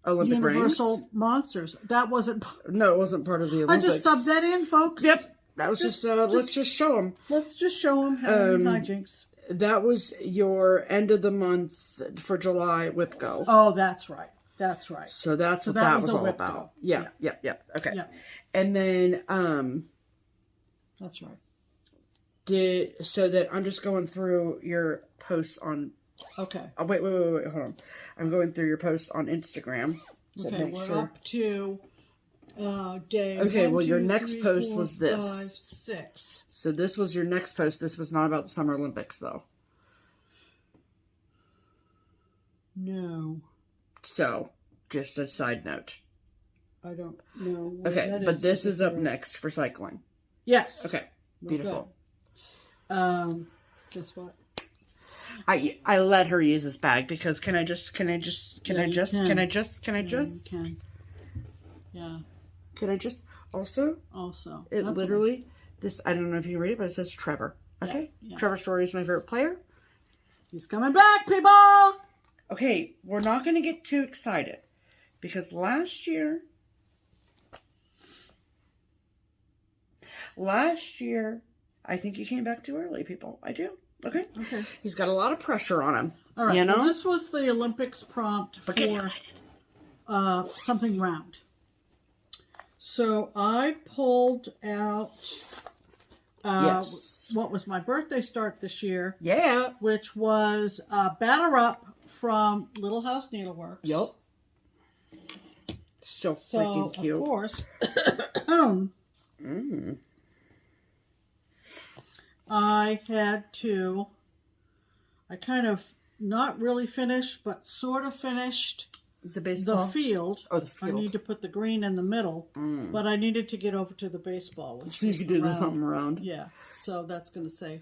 Olympic Universal rings? Monsters. That wasn't. No, it wasn't part of the Olympics. I just subbed that in, folks. Yep, that was just let's just show them. Let's just show them Halloween hijinks. That was your end of the month for July whip go. Oh, that's right. That's right. So that's what that was all about. Go. Yeah. Okay. Yeah. And then that's right. So that I'm just going through your posts on. Okay. Oh, wait, hold on. I'm going through your posts on Instagram. So okay, we're up to day. Okay, 1, well, 2, your next 3, post 4, was this. 5, 6. So this was your next post. This was not about the Summer Olympics, though. No. So, just a side note. I don't know. Okay, but this is up next for cycling. Yes. Okay, beautiful. Guess what? I let her use this bag because can I just Yeah. Can I just also it literally this I don't know if you read it, but it says Trevor. Okay? Yeah. Trevor Story is my favorite player. He's coming back, people. Okay, we're not gonna get too excited because last year I think he came back too early, people. I do. Okay. He's got a lot of pressure on him. All right. You know? Well, this was the Olympics prompt for something round. So I pulled out what was my birthday start this year. Yeah. Which was Batter Up from Little House Needleworks. Yep. So freaking cute. Of course. I kind of not really finished, but sort of finished the field. Oh, the field. I need to put the green in the middle, but I needed to get over to the baseball. So you could do the something around. Yeah, so that's going to say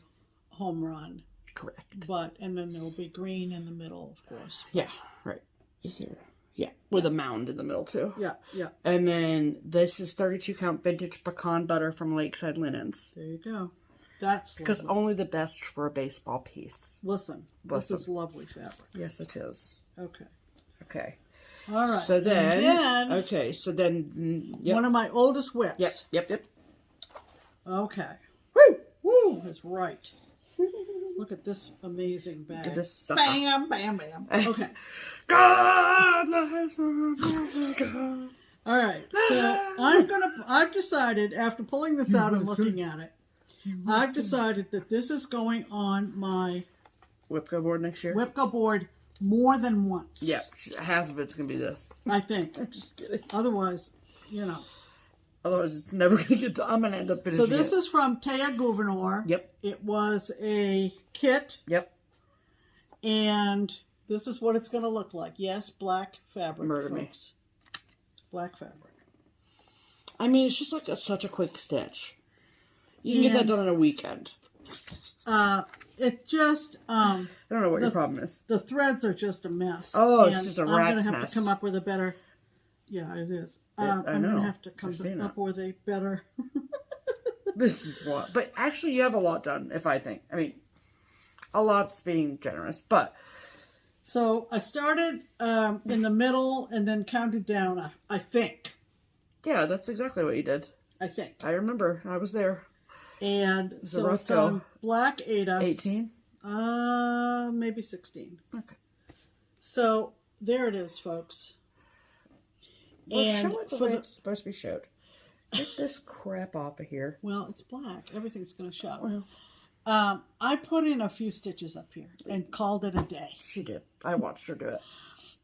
home run. Correct. And then there will be green in the middle, of course. Yeah, right. Is there? Yeah, with a mound in the middle too. Yeah, yeah. And then this is 32 count vintage pecan butter from Lakeside Linens. There you go. That's because only the best for a baseball piece. Listen, this is lovely fabric. Yes, it is. Okay. Okay. All right. So then okay. So then, one of my oldest whips. Yep. Okay. Woo! That's right. Look at this amazing bag. Look at this sucker. Bam, bam, bam. Okay. God bless America. All right. So I've decided, after pulling this out and looking at it, I've decided that this is going on my Whipco board next year. Whipco board more than once. Yeah, half of it's gonna be this. I think. I'm just kidding. Otherwise, Otherwise, it's never gonna get to. I'm gonna end up finishing. So this is from Taya Gouverneur. Yep. It was a kit. Yep. And this is what it's gonna look like. Yes, black fabric. Murder folks. Me. Black fabric. I mean, it's just like such a quick stitch. You can get that done in a weekend. It just I don't know what your problem is. The threads are just a mess. Oh, it's just a rat's I'm gonna have nest. to come up with a better. Yeah, it is. I'm gonna have to come up with a better. This is what, but actually, you have a lot done. If I think, I mean, a lot's being generous, but. So I started in the middle and then counted down. I think. Yeah, that's exactly what you did. I think. I remember. I was there. And so it's on black 8/8. 18? Maybe 16. Okay. So there it is, folks. Well, and show it the way it's supposed to be showed. Get this crap off of here. Well, it's black. Everything's going to show. Well. I put in a few stitches up here and called it a day. She did. I watched her do it.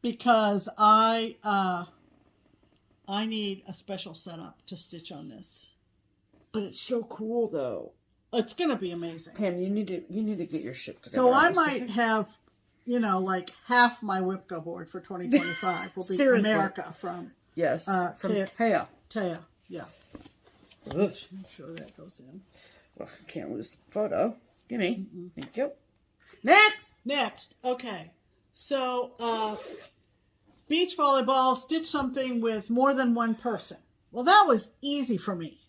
Because I need a special setup to stitch on this. But it's so cool, though. It's going to be amazing. Pam, you need to get your shit together. So I might have, like half my Whipco board for 2025 will be Seriously. America from from Taya. Taya, yeah. I'm sure that goes in. Well, I can't lose the photo. Gimme. Thank you. Next. Okay. So, beach volleyball, stitch something with more than one person. Well, that was easy for me.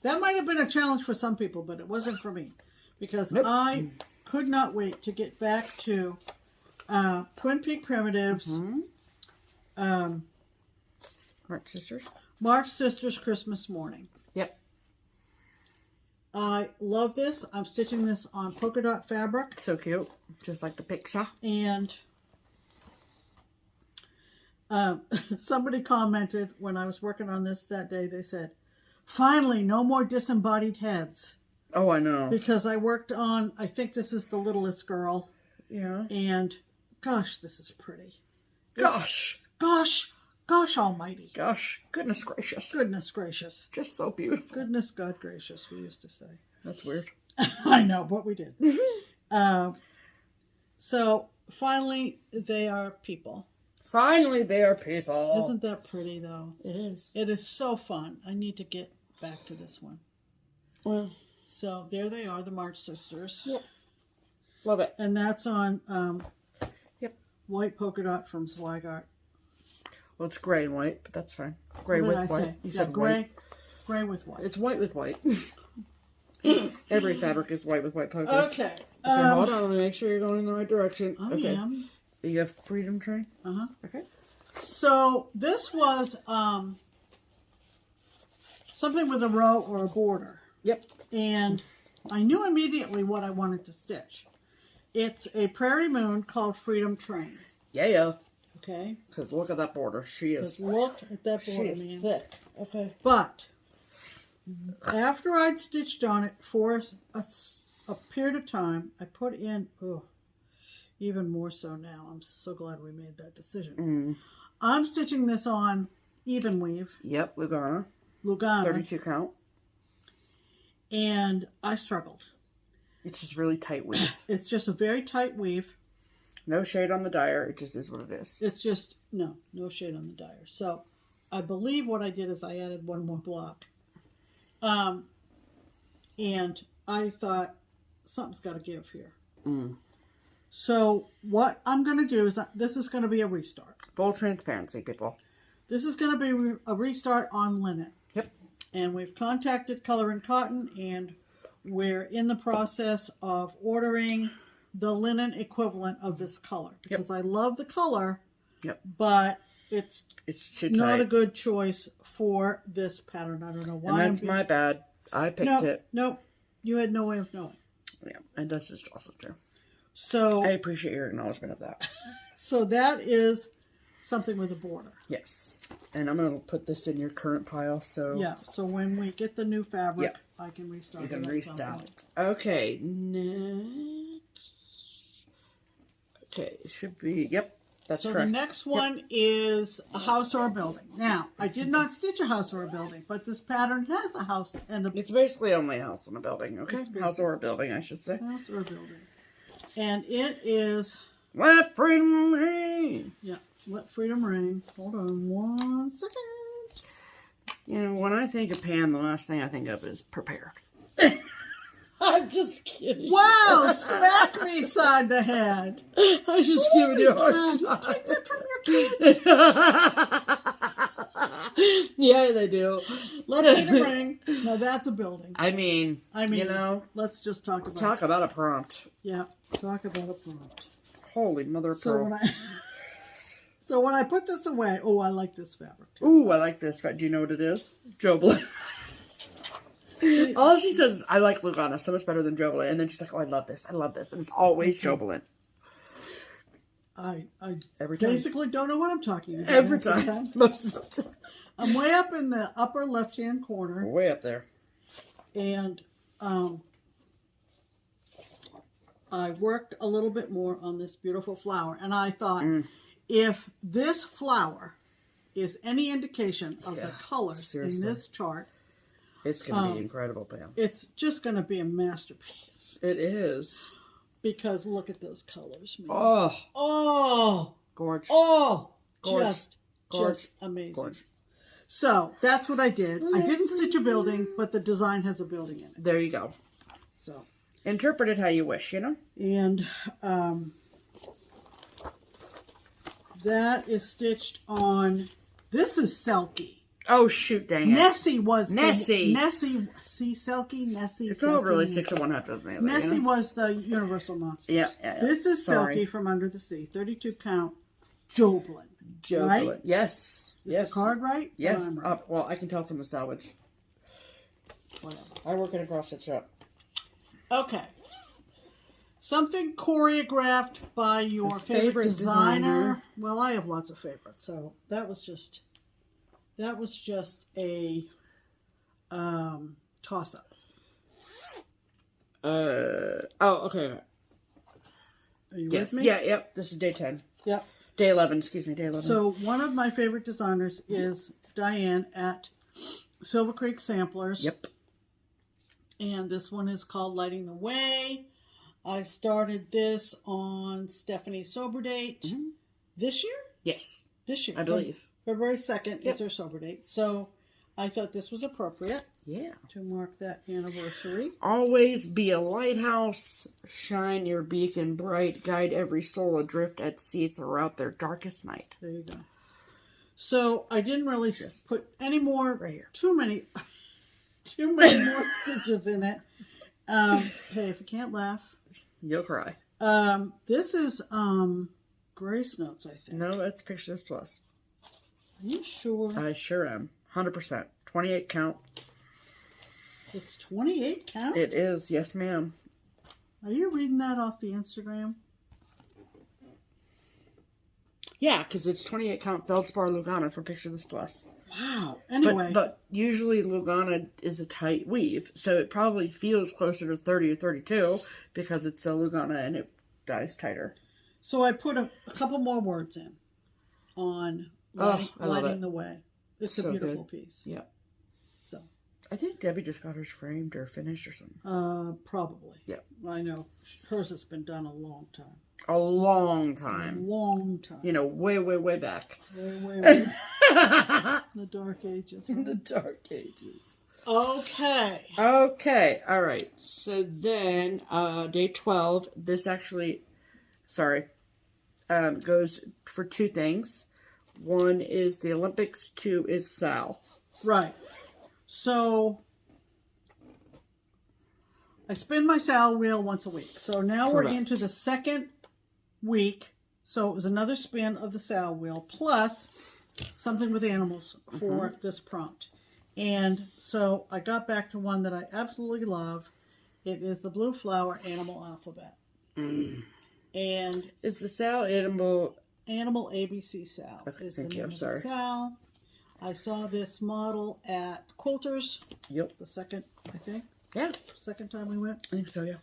That might have been a challenge for some people, but it wasn't for me. Because I could not wait to get back to Twin Peak Primitives. March Sisters Christmas Morning. Yep. I love this. I'm stitching this on polka dot fabric. So cute. Just like the picture. And somebody commented when I was working on this that day, they said, finally, no more disembodied heads. Oh, I know. Because I worked on, I think this is the littlest girl. Yeah. And gosh, this is pretty. Gosh almighty. Gosh, goodness gracious. Goodness gracious. Just so beautiful. Goodness God gracious, we used to say. That's weird. I know, but we did. So, finally, they are people. Finally, they are people. Isn't that pretty, though? It is. It is so fun. I need to get back to this one. Well. So, there they are, the March Sisters. Yep. Love it. And that's on white polka dot from Zweigart. Well, it's gray and white, but that's fine. Gray with white. You said gray. White. Gray with white. It's white with white. Every fabric is white with white polkas. Okay. Hold on. Let me make sure you're going in the right direction. I am. You have Freedom Train? Uh-huh. Okay. So, this was something with a row or a border. Yep. And I knew immediately what I wanted to stitch. It's a Prairie Moon called Freedom Train. Yeah. Okay. Because look at that border. She is. Look at that border, she is man. Thick. Okay. But after I'd stitched on it for a period of time, I put in, even more so now. I'm so glad we made that decision. I'm stitching this on even weave. Yep, Lugana. 32 count. And I struggled. It's just really tight weave. It's just a very tight weave. No shade on the dyer. It just is what it is. It's just, no shade on the dyer. So I believe what I did is I added one more block. And I thought something's got to give here. So what I'm going to do is, this is going to be a restart. Full transparency, people. This is going to be a restart on linen. Yep. And we've contacted Color and Cotton, and we're in the process of ordering the linen equivalent of this color. Because I love the color, but it's too not tight. a good choice for this pattern. I don't know why. And that's my bad. I picked it. Nope. You had no way of knowing. Yeah, and this is also true. So I appreciate your acknowledgement of that. So that is something with a border. Yes. And I'm going to put this in your current pile. So yeah. So when we get the new fabric, I can restart. You can restart. Okay. Next. Okay. It should be. Yep. That's correct. So the next one is a house or a building. Now, I did not stitch a house or a building, but this pattern has a house and a... It's basically only a house and a building, okay? House or a building, I should say. House or a building. And it is... Let freedom ring! Yeah, let freedom ring. Hold on 1 second. You know, when I think of Pam, the last thing I think of is prepared. I'm just kidding. Wow, smack me side the head. I'm just giving you a hard time. You take that from your kids. Yeah, they do. Let freedom ring. Now that's a building. I mean, you know. Let's just talk about Talk about a prompt. Yeah, talk about a prompt. Holy mother of pearl. So when I put this away, oh, I like this fabric too. Ooh, I like this. Do you know what it is? Joblin. All she says is, I like Lugana so much better than Joblin. And then she's like, oh, I love this. I love this. And it's always Joblin. I every time. Basically don't know what I'm talking about. Every time. Most of the time. I'm way up in the upper left-hand corner. Way up there. And I worked a little bit more on this beautiful flower. And I thought, if this flower is any indication of the colors in this chart, it's going to be incredible, Pam. It's just going to be a masterpiece. It is. Because look at those colors, man. Oh. Oh. Gorge. Oh. Gorge. Just amazing. Gorge. So, that's what I did. I didn't stitch a building, but the design has a building in it. There you go. So. Interpret it how you wish, you know? And that is stitched on... This is Selkie. Oh, shoot, dang it. Nessie was Nessie. See, Selkie, Nessie. It's all really 6 1/2 dozen. Nessie was the Universal Monster. Yeah. This is Selkie from Under the Sea. 32 count. Joblin. Right? Yes. Is the card right? Yes. Right. Well, I can tell from the salvage. Whatever. I work in a cross-stitch shop. Okay. Something choreographed by your favorite designer. Well, I have lots of favorites, so that was just a toss-up. Okay. Are you with me? Yeah, yep. This is day 10. Yep. Day 11, excuse me, day 11. So one of my favorite designers is Diane at Silver Creek Samplers. Yep. And this one is called Lighting the Way. I started this on Stephanie's sober date this year? Yes. This year. I believe. February 2nd is her sober date. So I thought this was appropriate. Yeah. To mark that anniversary. Always be a lighthouse. Shine your beacon bright. Guide every soul adrift at sea throughout their darkest night. There you go. So I didn't really put any more, too many more stitches in it. Hey, if you can't laugh, you'll cry. This is Grace Notes, I think. No, that's Picture This Plus. Are you sure? I sure am. 100%. 28 count. It's 28 count? It is. Yes, ma'am. Are you reading that off the Instagram? Yeah, because it's 28 count Feldspar Lugana for Picture This Plus. Wow. Anyway. But usually Lugana is a tight weave, so it probably feels closer to 30 or 32 because it's a Lugana and it dies tighter. So I put a couple more words in on Lighting the Way. It's so a beautiful piece. Yeah. So I think Debbie just got hers framed or finished or something. Probably. Yeah. I know. Hers has been done a long time. A long time. A long time. You know, way, way, way back. Way, way, way. The dark ages. In the dark ages. Okay. Okay. All right. So then, day 12, this actually, goes for two things. One is the Olympics, two is SAL. Right. So, I spin my SAL wheel once a week. So now Correct. we're into the second week. So it was another spin of the SAL wheel plus something with animals for this prompt. And so I got back to one that I absolutely love. It is the Blue Flower Animal Alphabet. And is the SAL Animal ABC SAL. Okay, is thank the you. name I'm of sorry. the SAL. I saw this model at Quilters. Yep. The second, I think. Yeah. Second time we went. I think so, yeah.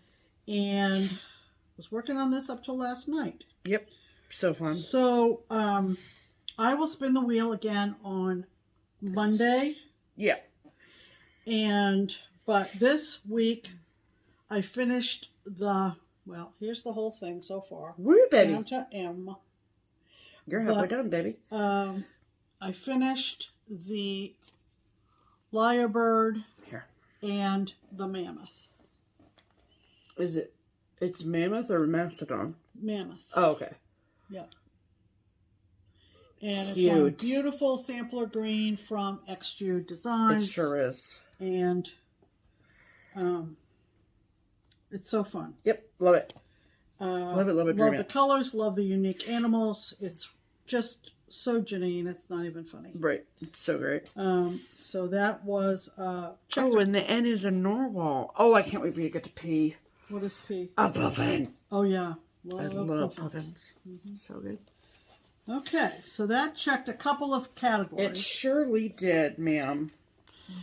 And was working on this up till last night. Yep. So fun. So, I will spin the wheel again on Monday. Yeah. But this week, I finished well, here's the whole thing so far. Woo, baby. Down to M. You're halfway done, baby. I finished the lyrebird Here. and the mammoth. It's mammoth or mastodon? Mammoth. Oh, okay. Yeah. And Cute. it's on beautiful sampler green from Extrude Designs. It sure is. And it's so fun. Yep, love it. Love it, Love the colors, love the unique animals. It's just so Janine, it's not even funny. Right, it's so great. So that was and the N is a narwhal. Oh, I can't wait for you to get to P. What is P? A puffin. Oh yeah, I love puffins. So good. Okay, so that checked a couple of categories. It surely did, ma'am.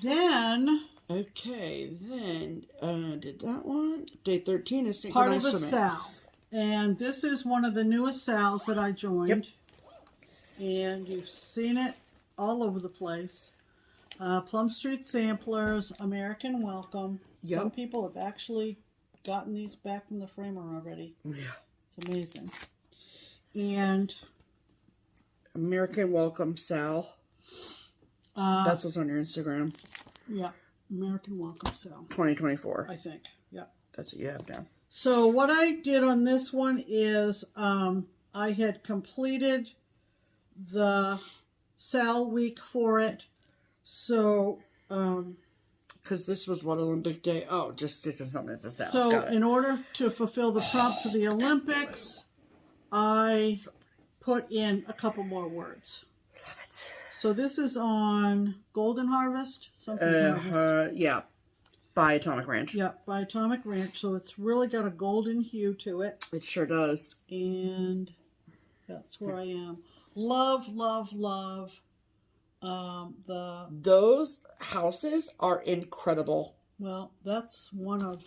Then did that one? Day 13 is part synchronized of a swimming. SAL. And this is one of the newest SALs that I joined. Yep. And you've seen it all over the place. Plum Street Samplers, American Welcome. Yep. Some people have actually gotten these back from the framer already. Yeah. It's amazing. And American Welcome SAL. That's what's on your Instagram. yeah, American Welcome SAL. 2024. I think. Yeah. That's what you have down. So what I did on this one is I had completed the SAL week for it. So because this was what Olympic Day? Oh, just stitching something at the SAL. So in order to fulfill the prompt for the Olympics, I put in a couple more words. Love it. So this is on Golden Harvest, Harvest. Yeah, by Atomic Ranch. Yeah, by Atomic Ranch. So it's really got a golden hue to it. It sure does. And that's where I am. Love, love, love. Those houses are incredible. Well, that's one of.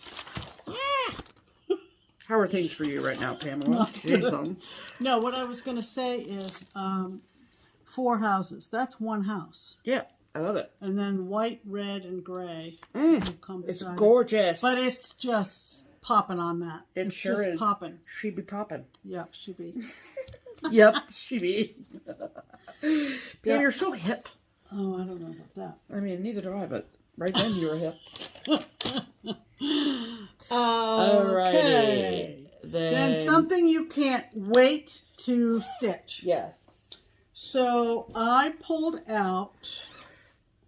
How are things for you right now, Pamela? Jason. No, what I was going to say is 4 houses. That's one house. Yeah, I love it. And then white, red, and gray. It's gorgeous. But it's just popping on that. It sure is. Popping. She be popping. Yep, she be. Yep, she be. Pam, you're so hip. Oh, I don't know about that. I mean, neither do I, but right then you were hip. Okay. Then something you can't wait to stitch. Yes. So I pulled out.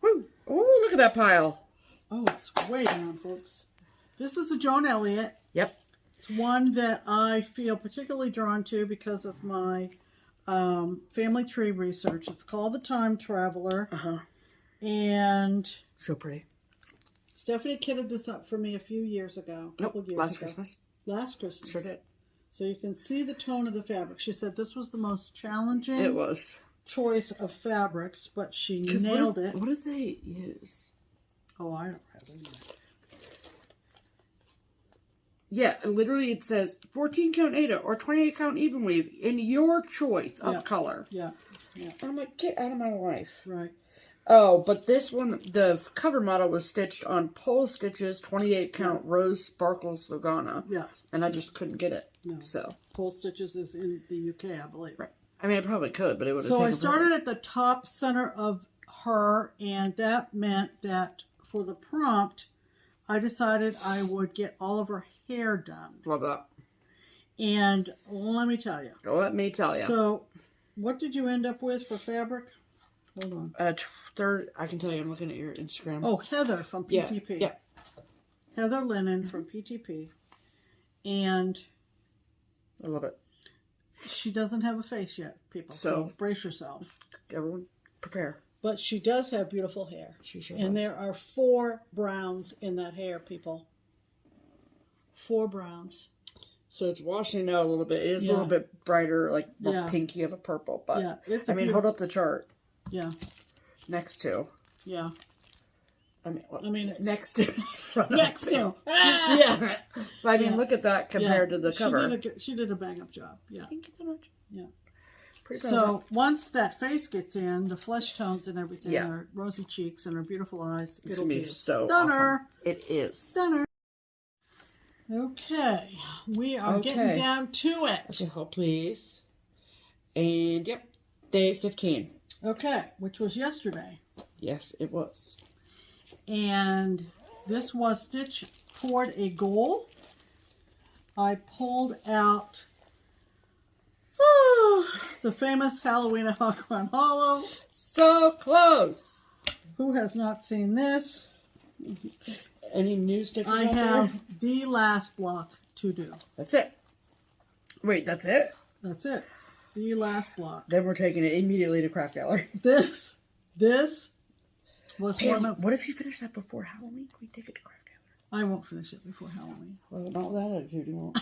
Woo. Oh, look at that pile. Oh, it's way down, folks. This is a Joan Elliott. Yep. It's one that I feel particularly drawn to because of my family tree research. It's called The Time Traveler. And so pretty. Stephanie kitted this up for me a few years ago. A couple of years last ago. Christmas. Last Christmas. Sure did. So you can see the tone of the fabric. She said this was the most challenging choice of fabrics, but she nailed it. What did they use? Oh, I don't have any. Yeah, literally it says 14 count Ada or 28 count even weave in your choice of color. Yeah. And I'm like, get out of my life. Right. Oh, but this one, the cover model was stitched on pole stitches, 28 count Rose Sparkles Lugana. Yeah. And I just couldn't get it. No. So. Pole stitches is in the UK, I believe. Right. I mean, I probably could, but it would have So taken I started at the top center of her, and that meant that for the prompt, I decided I would get all of her hair done. Love that. And let me tell you. Let me tell you. So, what did you end up with for fabric? Hold on. Third, I can tell you, I'm looking at your Instagram. Oh, Heather from PTP. Yeah. Heather Linen from PTP. And I love it. she doesn't have a face yet, people. So brace yourself. Everyone, prepare. But she does have beautiful hair. She sure And does. there are 4 browns in that hair, people. 4 browns. So it's washing out a little bit. It is a little bit brighter, like more pinky of a purple. But it's I mean, hold up the chart. Yeah. Next to. Yeah. I mean, it's next to. Next to. Yeah. But I mean, look at that compared to the cover. She did a bang-up job. Yeah. Thank you so much. Yeah. Pretty So once that face gets in, the flesh tones and everything, her rosy cheeks and her beautiful eyes, it'll be so stunner. Awesome. It is. Stunner. Okay. We are getting down to it. Okay, hold please. And yep, day 15. Okay, which was yesterday. Yes, it was. And this was Stitch Toward a Goal. I pulled out the famous Halloween Hawkman Hollow. So close. Who has not seen this? Any new stickers I out have there? the last block to do. That's it. Wait, that's it? That's it. The last block. Then we're taking it immediately to Craft Gallery. This was one of... What if you finish that before Halloween? Can we take it to Craft Gallery? I won't finish it before Halloween. Well, not with that attitude, you won't.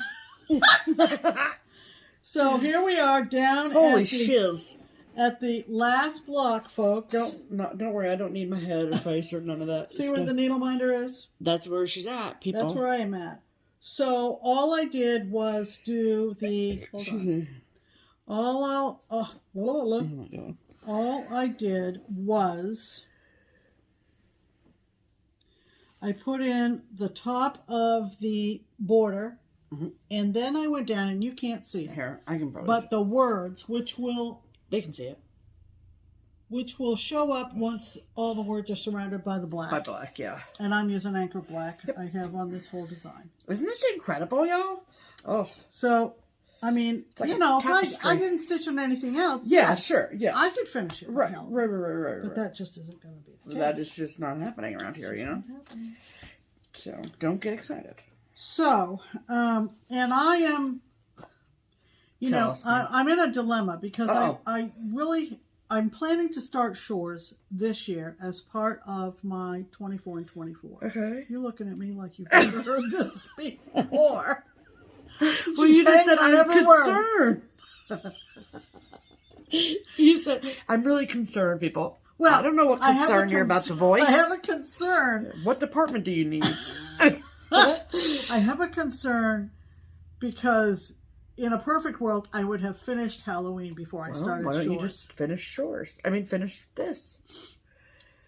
So here we are down Holy shiz. At the last block, folks. Don't worry, I don't need my head or face or none of that. See where the needle minder is? That's where she's at, people. That's where I am at. So all I did was do the... Excuse me. All Oh my God. All I did was I put in the top of the border, and then I went down, and you can't see it. Here, I can probably. But the words, which will show up once all the words are surrounded by the black. By black, yeah. And I'm using Anchor Black. I have on this whole design. Isn't this incredible, y'all? Oh. So, I mean, like if I didn't stitch on anything else, sure, yeah. I could finish it. Right. But that just isn't going to be the case. That is just not happening around here, you know? So, don't get excited. So, and I am, I'm in a dilemma because I'm planning to start shores this year as part of my 24 and 24. Okay. You're looking at me like you've never heard this before. Well, you just said I'm concerned. You said, I'm really concerned, people. Well, I don't know what concern you're about to voice. I have a concern. What department do you need? I have a concern because in a perfect world, I would have finished Halloween before I started Why don't shores. you just finish shores? I mean, finish this.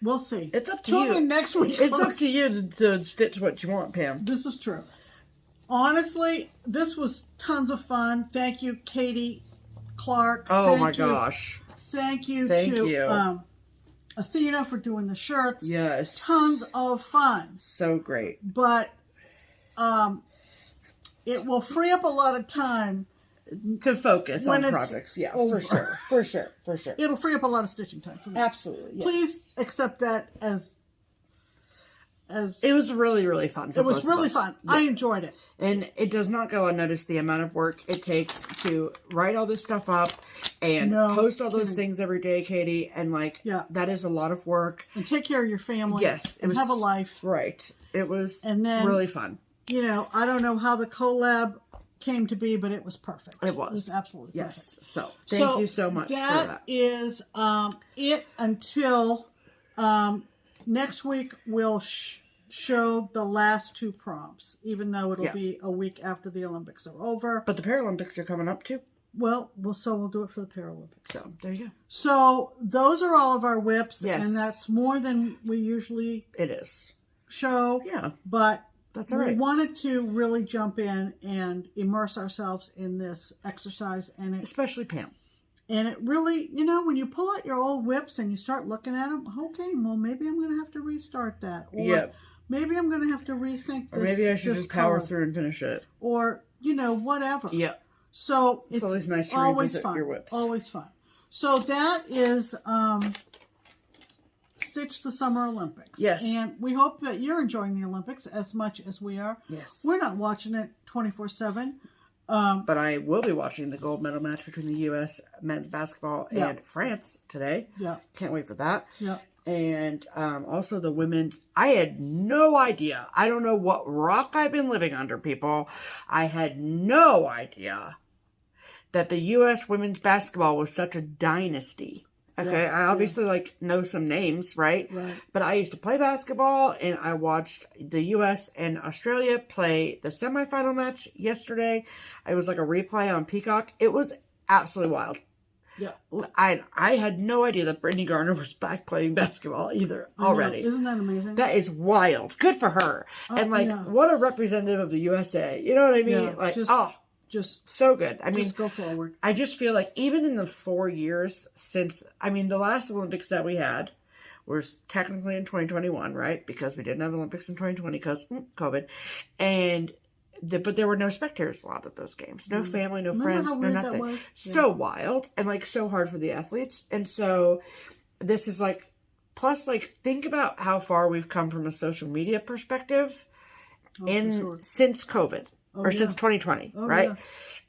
We'll see. It's up to Tune you. in next week. It's up to you to stitch what you want, Pam. This is true. Honestly, this was tons of fun. Thank you, Katie Clark. Oh my gosh. Thank you to Athena for doing the shirts. Yes. Tons of fun. So great. But it will free up a lot of time to focus on projects. Yeah, over. for sure. It'll free up a lot of stitching time for me. Absolutely. Yes. Please accept that as it was really, really fun. It was really fun. Yeah. I enjoyed it. And it does not go unnoticed the amount of work it takes to write all this stuff up and post all those things every day, Katie. And that is a lot of work. And take care of your family. Yes. And have a life. Right. It was really fun. I don't know how the collab came to be, but it was perfect. It was. It was absolutely perfect. Yes. So thank you so much for that. That is it until next week. We'll show the last 2 prompts, even though it'll be a week after the Olympics are over. But the Paralympics are coming up too. Well, we'll do it for the Paralympics. So there you go. So those are all of our whips, Yes. and that's more than we usually show. Yeah, but that's all right. We wanted to really jump in and immerse ourselves in this exercise, and especially Pam. And it really, when you pull out your old whips and you start looking at them, okay, well, maybe I'm going to have to restart that, or maybe I'm going to have to rethink this. Or maybe I should just power through and finish it, or whatever. Yeah. So it's always nice to revisit your whips. Always fun. So that is Stitch the Summer Olympics. Yes. And we hope that you're enjoying the Olympics as much as we are. Yes. We're not watching it 24/7. But I will be watching the gold medal match between the U.S. men's basketball and France today. Yeah. Can't wait for that. Yeah. And also the women's. I had no idea. I don't know what rock I've been living under, people. I had no idea that the U.S. women's basketball was such a dynasty. Okay, Yeah. I obviously know some names, right? Right. But I used to play basketball, and I watched the U.S. and Australia play the semifinal match yesterday. It was like a replay on Peacock. It was absolutely wild. Yeah. I had no idea that Brittany Garner was back playing basketball either already. Isn't that amazing? That is wild. Good for her. And what a representative of the USA. You know what I mean? Yeah, just so good. I mean, just go forward. I just feel like even in the 4 years since, the last Olympics that we had was technically in 2021, right? Because we didn't have Olympics in 2020 because COVID. But there were no spectators a lot of those games. No family, no friends, no nothing. So wild and so hard for the athletes. And so this is plus think about how far we've come from a social media perspective since COVID. Since 2020, right? Yeah.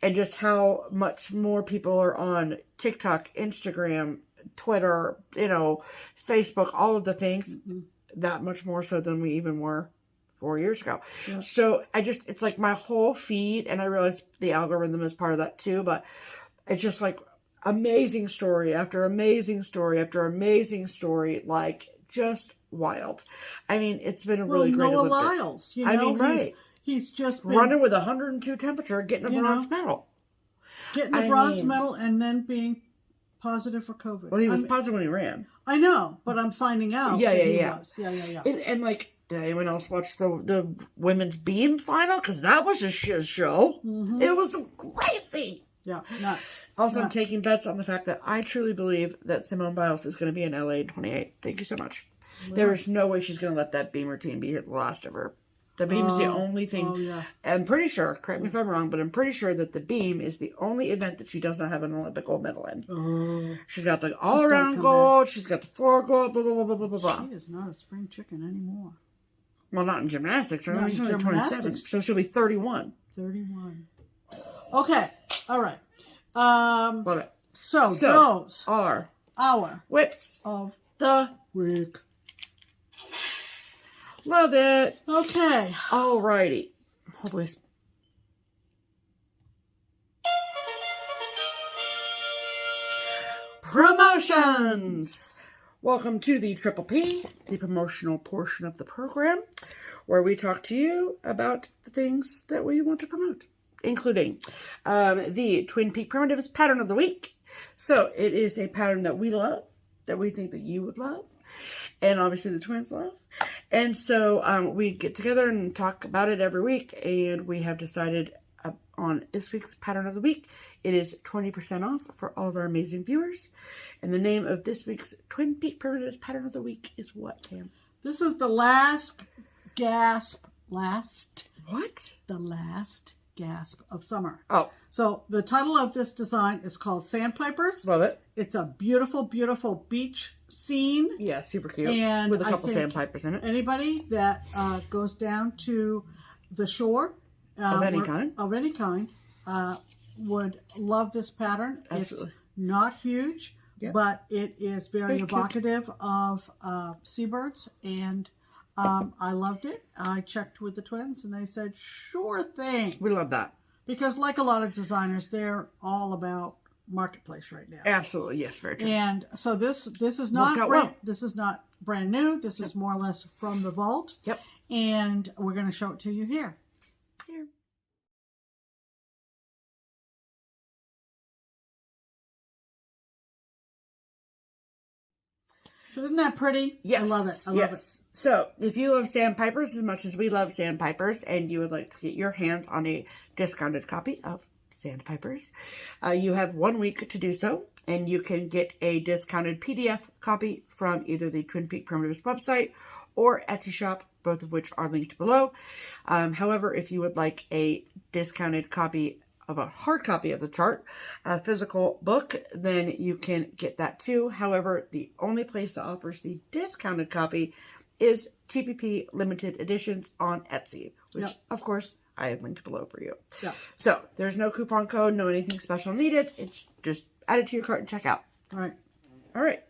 And just how much more people are on TikTok, Instagram, Twitter, Facebook, all of the things, that much more so than we even were 4 years ago. Yeah. So it's my whole feed, and I realize the algorithm is part of that too, but it's just amazing story after amazing story after amazing story, just wild. It's been a really great Noah Olympic. Lyles, right. He's just been running with 102 temperature, getting a bronze medal. Getting a bronze medal and then being positive for COVID. Well, he was positive when he ran. I know, but I'm finding out that he was. Yeah. And did anyone else watch the women's beam final? Because that was a shit show. Mm-hmm. It was crazy. Yeah, nuts. Also, I'm taking bets on the fact that I truly believe that Simone Biles is going to be in LA in 28. Thank you so much. Yeah. There is no way she's going to let that beam routine be the last of her. The beam is the only thing. Oh, yeah. I'm pretty sure, correct me if I'm wrong, but I'm pretty sure that the beam is the only event that she does not have an Olympic gold medal in. Oh. She's got the all-around gold. She's got the floor gold, blah, blah, blah, blah, blah, blah. She is not a spring chicken anymore. Well, not in gymnastics. She's only 27, so she'll be 31. 31. Okay. All right. Love it. So those are our whips of the week. Love it. Okay. Alrighty. Hopefully. Promotions. Welcome to the Triple P, the promotional portion of the program, where we talk to you about the things that we want to promote, including the Twin Peak Primitives Pattern of the Week. So it is a pattern that we love, that we think that you would love, and obviously the twins love. And so we get together and talk about it every week, and we have decided on this week's Pattern of the Week, it is 20% off for all of our amazing viewers. And the name of this week's Twin Peak Primitives Pattern of the Week is what, Pam? This is the last gasp of summer. Oh. So the title of this design is called Sandpipers. Love it. It's a beautiful, beautiful beach scene. Yeah, super cute. And with a couple sandpipers in it. Anybody that goes down to the shore of any kind would love this pattern. Absolutely. It's not huge, but it is very evocative of seabirds, and I loved it. I checked with the twins, and they said, sure thing. We love that. Because like a lot of designers, they're all about marketplace right now. Absolutely, yes, very true. And so this is not this is not brand new. This is more or less from the vault. Yep. And we're going to show it to you here. So isn't that pretty? Yes. I love it. I love it. So if you love Sandpipers as much as we love Sandpipers and you would like to get your hands on a discounted copy of Sandpipers, you have 1 week to do so, and you can get a discounted PDF copy from either the Twin Peak Primitives website or Etsy shop, both of which are linked below. However, if you would like a discounted copy of a hard copy of the chart, a physical book, then you can get that too. However, the only place that offers the discounted copy is TPP Limited Editions on Etsy, which of course I have linked below for you. Yeah. So there's no coupon code, no anything special needed. It's just add it to your cart and check out. All right. All right.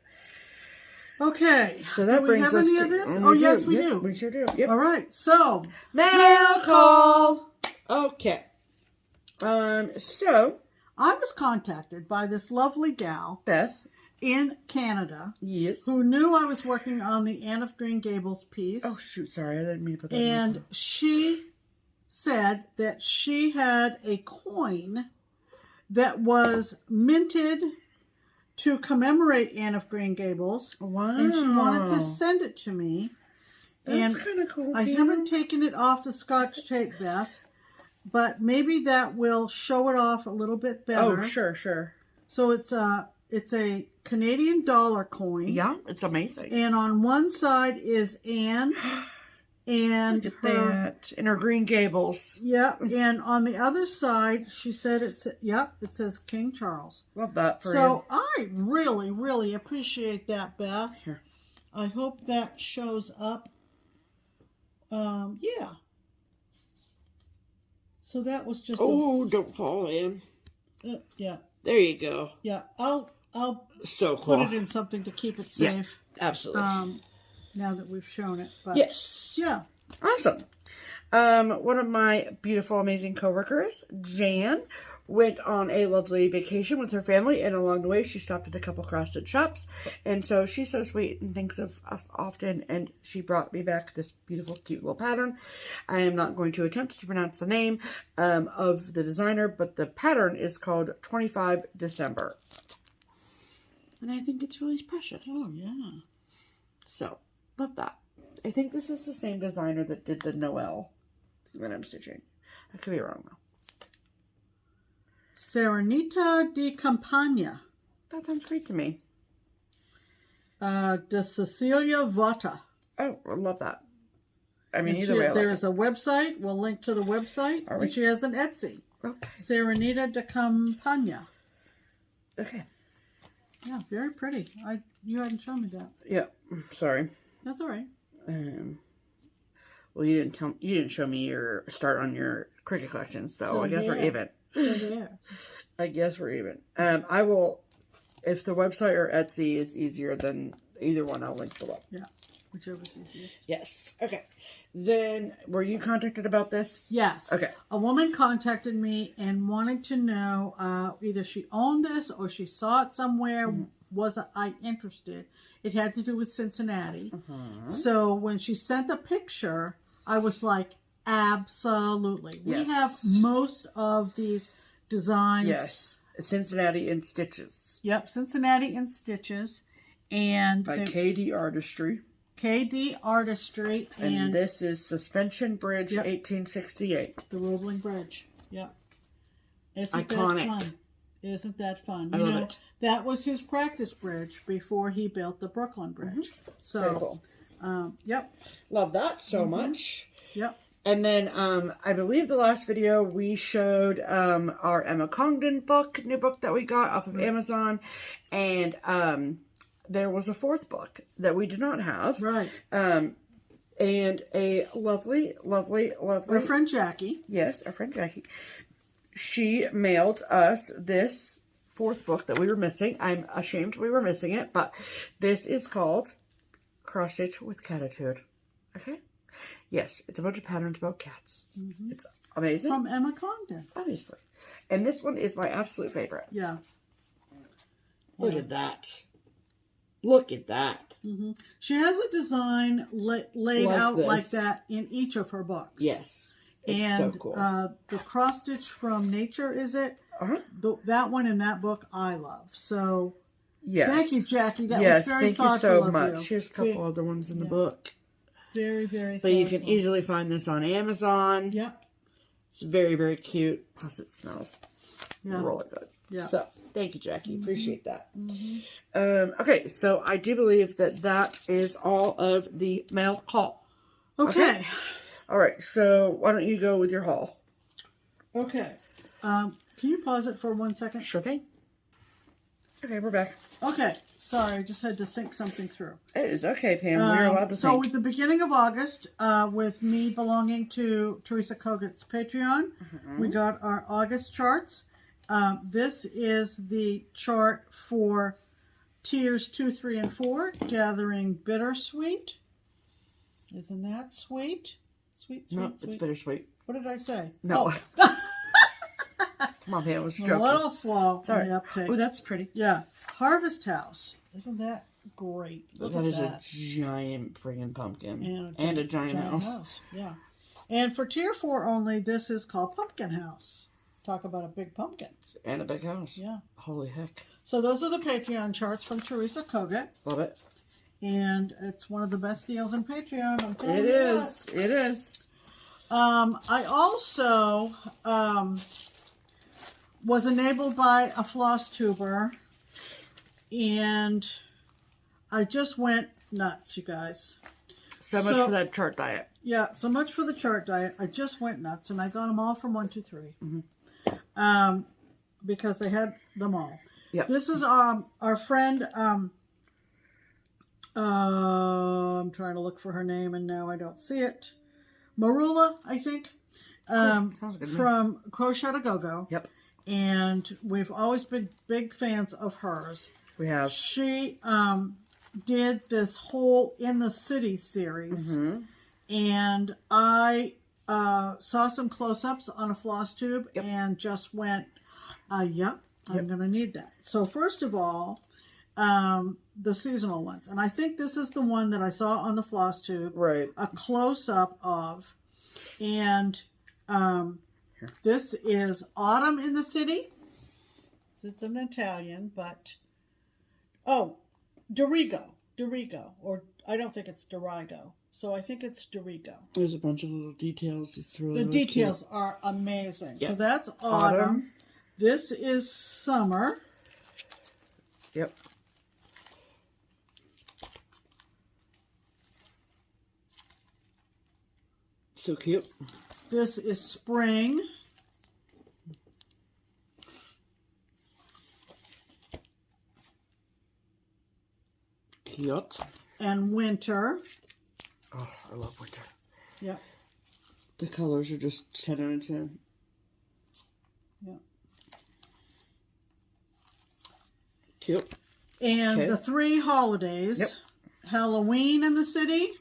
Okay. So that brings us to this? Oh, yes, we do. We sure do. Yep. All right. So mail call. Okay. So I was contacted by this lovely gal, Beth, in Canada. Yes. Who knew I was working on the Anne of Green Gables piece. Oh shoot! Sorry, I didn't mean to put that. And she said that she had a coin that was minted to commemorate Anne of Green Gables. Wow. And she wanted to send it to me. That's kind of cool. I haven't taken it off the Scotch tape, Beth, but maybe that will show it off a little bit better. Oh, sure, sure. So it's a Canadian dollar coin. Yeah, it's amazing. And on one side is Anne and look at that. In her Green Gables. Yeah, and on the other side, she said it says King Charles. Love that for So I really, really appreciate that, Beth. Here. I hope that shows up. Yeah. So that was just don't fall in. Yeah. There you go. Yeah. I'll so cool. put it in something to keep it safe. Yeah, absolutely. Now that we've shown it. But yes. Yeah. Awesome. One of my beautiful, amazing coworkers, Jan, went on a lovely vacation with her family, and along the way she stopped at a couple cross-stitch shops, and so she's so sweet and thinks of us often, and she brought me back this beautiful, cute little pattern. I am not going to attempt to pronounce the name of the designer, but the pattern is called 25 December. And I think it's really precious. Oh, yeah. So, love that. I think this is the same designer that did the Noel that I'm stitching. I could be wrong, though. Serenita de Campagna. That sounds great to me. De Cecilia Vota. Oh, I love that. I mean, and either way, there's a website. We'll link to the website. And she has an Etsy. Okay. Serenita de Campagna. Okay. Yeah, very pretty. You hadn't shown me that. Yeah, sorry. That's all right. Well, you didn't show me your start on your cricket collection, so I guess we're even. I guess we're even. I will, if the website or Etsy is easier than either one, I'll link below. Yeah, whichever's easiest. Yes. Okay. Then, were you contacted about this? Yes. Okay. A woman contacted me and wanted to know either she owned this or she saw it somewhere. Wasn't I interested? It had to do with Cincinnati. So when she sent the picture, I was like, absolutely. Yes. We have most of these designs. Yes. Cincinnati in Stitches. Yep, Cincinnati in Stitches. And by KD Artistry. KD Artistry. And this is Suspension Bridge, 1868. The Roebling Bridge. Yep. Isn't iconic. That fun? Isn't that fun? I love it. That was his practice bridge before he built the Brooklyn Bridge. So, very cool. Yep. Love that so much. Yep. And then I believe the last video we showed our Emma Congdon book, new book that we got off of Amazon. And there was a fourth book that we did not have. Right. And a lovely, lovely, lovely... Our friend Jackie. Yes, our friend Jackie. She mailed us this fourth book that we were missing. I'm ashamed we were missing it, but this is called Cross Stitch with Catitude. Okay? Yes, it's a bunch of patterns about cats. It's amazing. From Emma Congdon. Obviously. And this one is my absolute favorite. Yeah. Look at that. Look at that. She has a design laid like out this. like that in each of her books. Yes. It's and so cool. The cross stitch from Nature, is it? That one in that book I love. So Yes. Thank you, Jackie. That was very thoughtful of you. Thank you so much. Here's a couple other ones in the book. Very, very thoughtful. But you can easily find this on Amazon. Yep. It's very, very cute. Plus, it smells really good. Yeah. So, thank you, Jackie. Appreciate that. Okay, so I do believe that is all of the mail haul. Okay. All right, so why don't you go with your haul? Okay. Can you pause it for 1 second? Sure thing. Okay, we're back. Okay. Sorry, I just had to think something through. It is okay, Pam. We're allowed to think. So, at the beginning of August, with me belonging to Teresa Koget's Patreon, we got our August charts. This is the chart for tiers 2, 3, and 4, gathering bittersweet. Isn't that sweet? Sweet. No, it's bittersweet. What did I say? No. Oh. Come on, Pam. I was joking. A little slow on the uptake. Oh, that's pretty. Yeah. Harvest House. Isn't that great? Look at that. That is a giant friggin' pumpkin. And a giant house. Yeah. And for tier 4 only, this is called Pumpkin House. Talk about a big pumpkin. And a big house. Yeah. Holy heck. So those are the Patreon charts from Teresa Koget. Love it. And it's one of the best deals in Patreon. I'm telling you It is. It is. I also was enabled by a FlossTuber, and I just went nuts, you guys. So much for that chart diet. Yeah, so much for the chart diet. I just went nuts, and I got them all from 1, 2, 3. Because they had them all. Yep. This is our friend, I'm trying to look for her name, and now I don't see it. Marula, I think. Sounds good. From Crochet to Go-Go. Yep. And we've always been big fans of hers. We have. She did this whole In the City series. And I saw some close-ups on a FlossTube and just went, yep, I'm going to need that. So first of all, the seasonal ones. And I think this is the one that I saw on the FlossTube. Right. A close-up of. And this is Autumn in the City. It's an Italian, but... Oh, Dorigo. Or I don't think it's Dorigo. So I think it's Dorigo. There's a bunch of little details. It's really The details are amazing. Yep. So that's Autumn. This is Summer. Yep. So cute. This is Spring. Cute. And Winter. Oh, I love winter. Yep. The colors are just 10 out of 10. Yep. Cute. And the 3 holidays. Yep. Halloween in the City.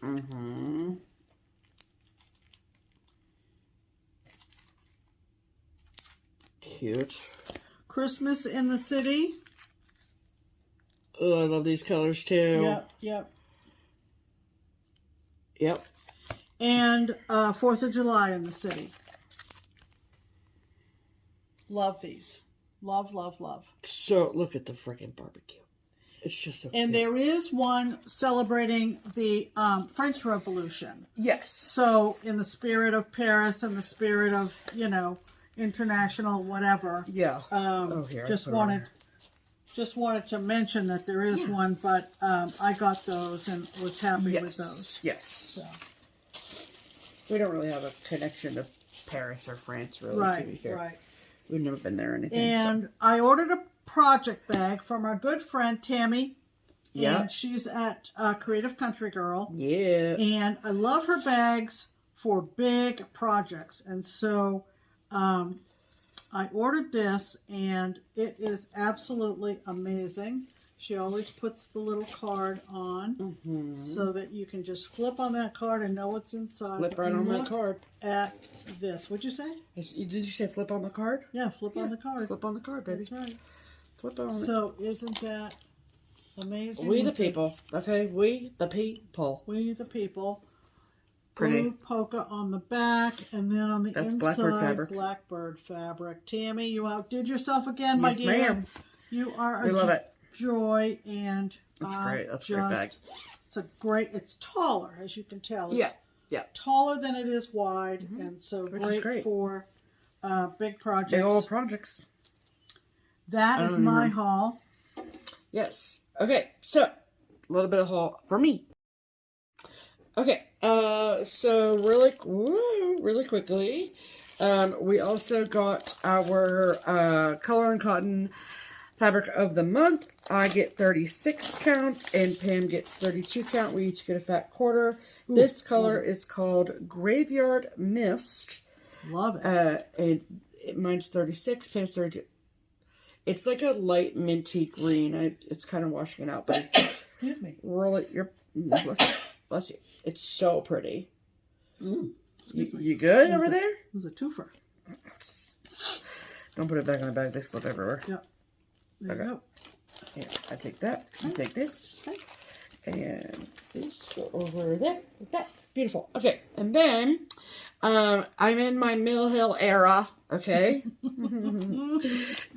Cute. Christmas in the City. Oh, I love these colors too. Yep. And 4th of July in the City. Love these. Love. So, look at the freaking barbecue. It's just so And cute. there is one celebrating the French Revolution. Yes. So, in the spirit of Paris and the spirit of, international whatever. Yeah. Here. Just wanted to mention that there is one, but I got those and was happy with those. Yes. So. We don't really have a connection to Paris or France, really, to be fair. Right. We've never been there or anything. And I ordered a project bag from our good friend Tammy. Yeah. And she's at Creative Country Girl. Yeah. And I love her bags for big projects. And so I ordered this, and it is absolutely amazing. She always puts the little card on so that you can just flip on that card and know what's inside. Flip right on that card. At this. What'd you say? Did you say flip on the card? Yeah, flip on the card. Flip on the card, baby. That's right. Flip on it. So isn't that amazing? We the people. Okay, we the people. We the people. Pretty. Blue polka on the back, and then on the inside, Blackbird fabric. Tammy, you outdid yourself again, my dear. Ma'am. You are We love it. joy, and that's great. That's a great bag. It's taller, as you can tell. It's yeah. taller than it is wide, and so great for big projects. Big old projects. That is my haul. Yes. Okay, so a little bit of haul for me. Okay, so really quickly, we also got our Color and Cotton Fabric of the Month. I get 36 count, and Pam gets 32 count. We each get a fat quarter. Ooh, this color is called Graveyard Mist. Love it. And mine's 36, Pam's 32. It's like a light minty green. It's kind of washing it out, but it's excuse me. Really, bless you. It's so pretty. Excuse me. You good over there? It was a twofer. Don't put it back in the bag. They slip everywhere. Yep. There you go. Here, I take that. You take this. Okay. And this go over there. Like that. Beautiful. Okay. And then I'm in my Mill Hill era. Okay.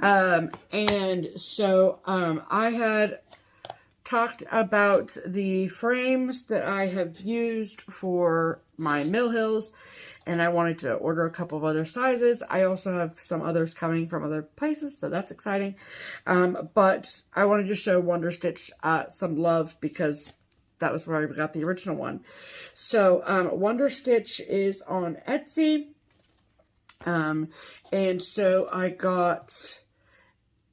And so I had talked about the frames that I have used for my Mill Hills, and I wanted to order a couple of other sizes. I also have some others coming from other places, so that's exciting. But I wanted to show Wonder Stitch some love because that was where I got the original one. So Wonder Stitch is on Etsy. And so I got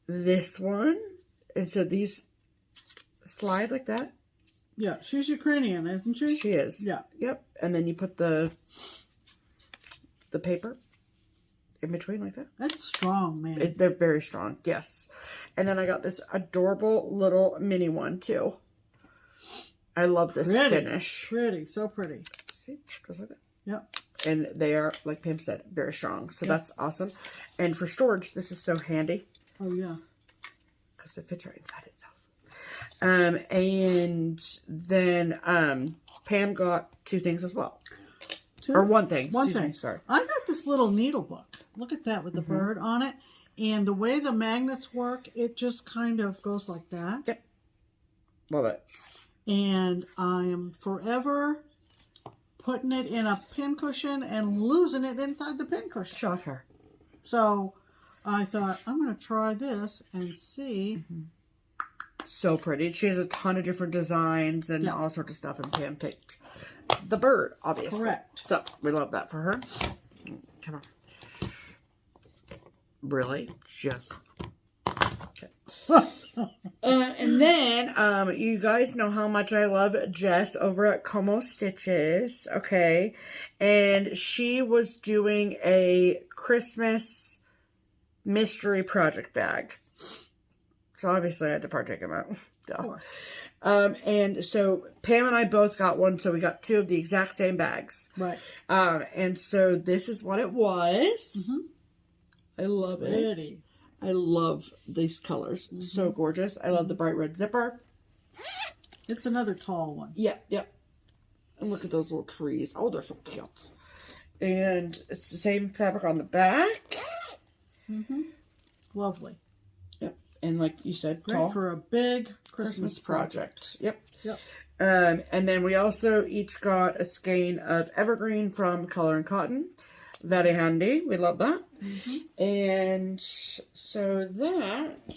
this one. And so these slide like that. Yeah, she's Ukrainian, isn't she? She is. Yeah. Yep. And then you put the paper in between like that. That's strong, man. They're very strong. Yes. And then I got this adorable little mini one too. I love this finish. Pretty. So pretty. See? Goes like that. Yep. And they are, like Pam said, very strong. So that's awesome. And for storage, this is so handy. Oh, yeah. Because it fits right inside itself. And then Pam got two things as well. Or one thing. One thing. Me, sorry. I got this little needle book. Look at that with the bird on it. And the way the magnets work, it just kind of goes like that. Yep. Love it. And I am forever putting it in a pincushion and losing it inside the pincushion. Shocker. So I thought, I'm going to try this and see. So pretty. She has a ton of different designs and all sorts of stuff, and Pam picked the bird, obviously. Correct. So we love that for her. Come on. Really? Just. Okay. And then, you guys know how much I love Jess over at Como Stitches, okay? And she was doing a Christmas mystery project bag. So obviously I had to partake in that. Of course. And so Pam and I both got one, so we got two of the exact same bags. Right. And so this is what it was. I love it. Pretty. I love these colors. So gorgeous. I love the bright red zipper. It's another tall one. Yep. And look at those little trees. Oh, they're so cute. And it's the same fabric on the back. Lovely. Yep. And like you said, great tall. for a big Christmas project. Yep. Yep. And then we also each got a skein of evergreen from Color and Cotton. Very handy. We love that. And so that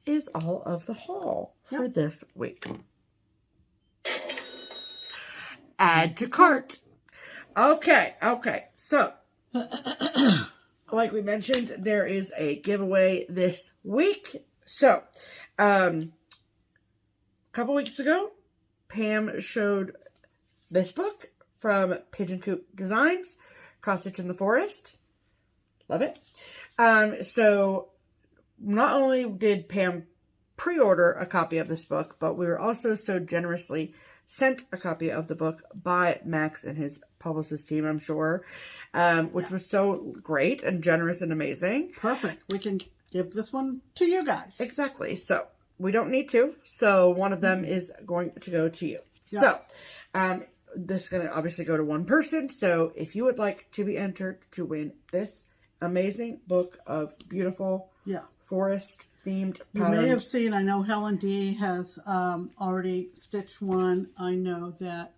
is all of the haul for this week. Add to cart. Okay. So, like we mentioned, there is a giveaway this week. So, a couple weeks ago, Pam showed this book from Pigeon Coop Designs, Cross Stitch in the Forest. Love it. So not only did Pam pre-order a copy of this book, but we were also so generously sent a copy of the book by Max and his publicist team, I'm sure, which was so great and generous and amazing. Perfect. We can give this one to you guys. Exactly. So we don't need to. So one of them is going to go to you. So, this is going to obviously go to one person. So if you would like to be entered to win this amazing book of beautiful Yeah. Forest themed patterns. You may have seen, I know Helen D has already stitched one. I know that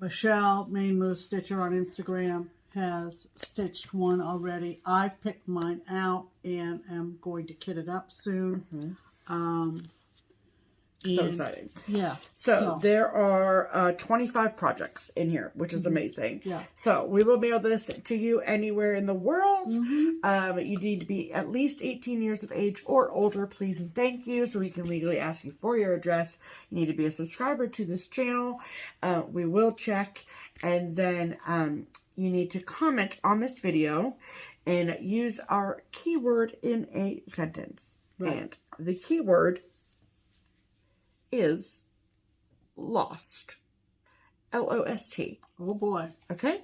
Michelle, Main Moose Stitcher on Instagram, has stitched one already. I've picked mine out and am going to kit it up soon. So exciting. Yeah. So there are 25 projects in here, which is amazing. Yeah. So we will mail this to you anywhere in the world. You need to be at least 18 years of age or older, please and thank you, so we can legally ask you for your address. You need to be a subscriber to this channel. We will check. And then you need to comment on this video and use our keyword in a sentence. Right. And the keyword is lost. L-O-S-T. Oh boy. Okay?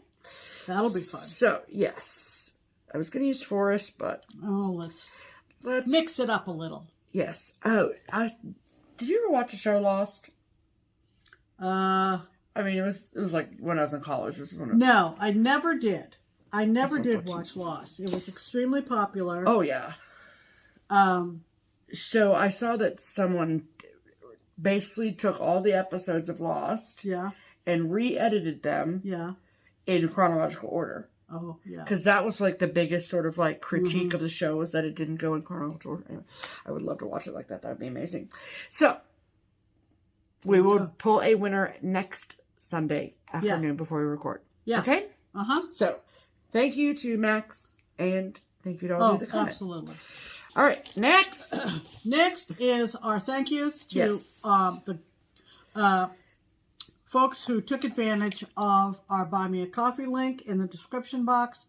That'll be fun. So, yes. I was going to use forest, but... Oh, let's mix it up a little. Yes. Oh, did you ever watch the show Lost? I mean, it was like when I was in college. No, I never did. I never did watch Lost. It was extremely popular. Oh, yeah. So, I saw that someone basically took all the episodes of Lost, and re-edited them, in chronological order. Oh, yeah. Because that was like the biggest sort of like critique of the show, was that it didn't go in chronological order. Anyway, I would love to watch it like that. That would be amazing. So we will pull a winner next Sunday afternoon before we record. Yeah. Okay. So thank you to Max, and thank you to all of the comments. Absolutely. All right, next. Next is our thank yous to the folks who took advantage of our Buy Me a Coffee link in the description box.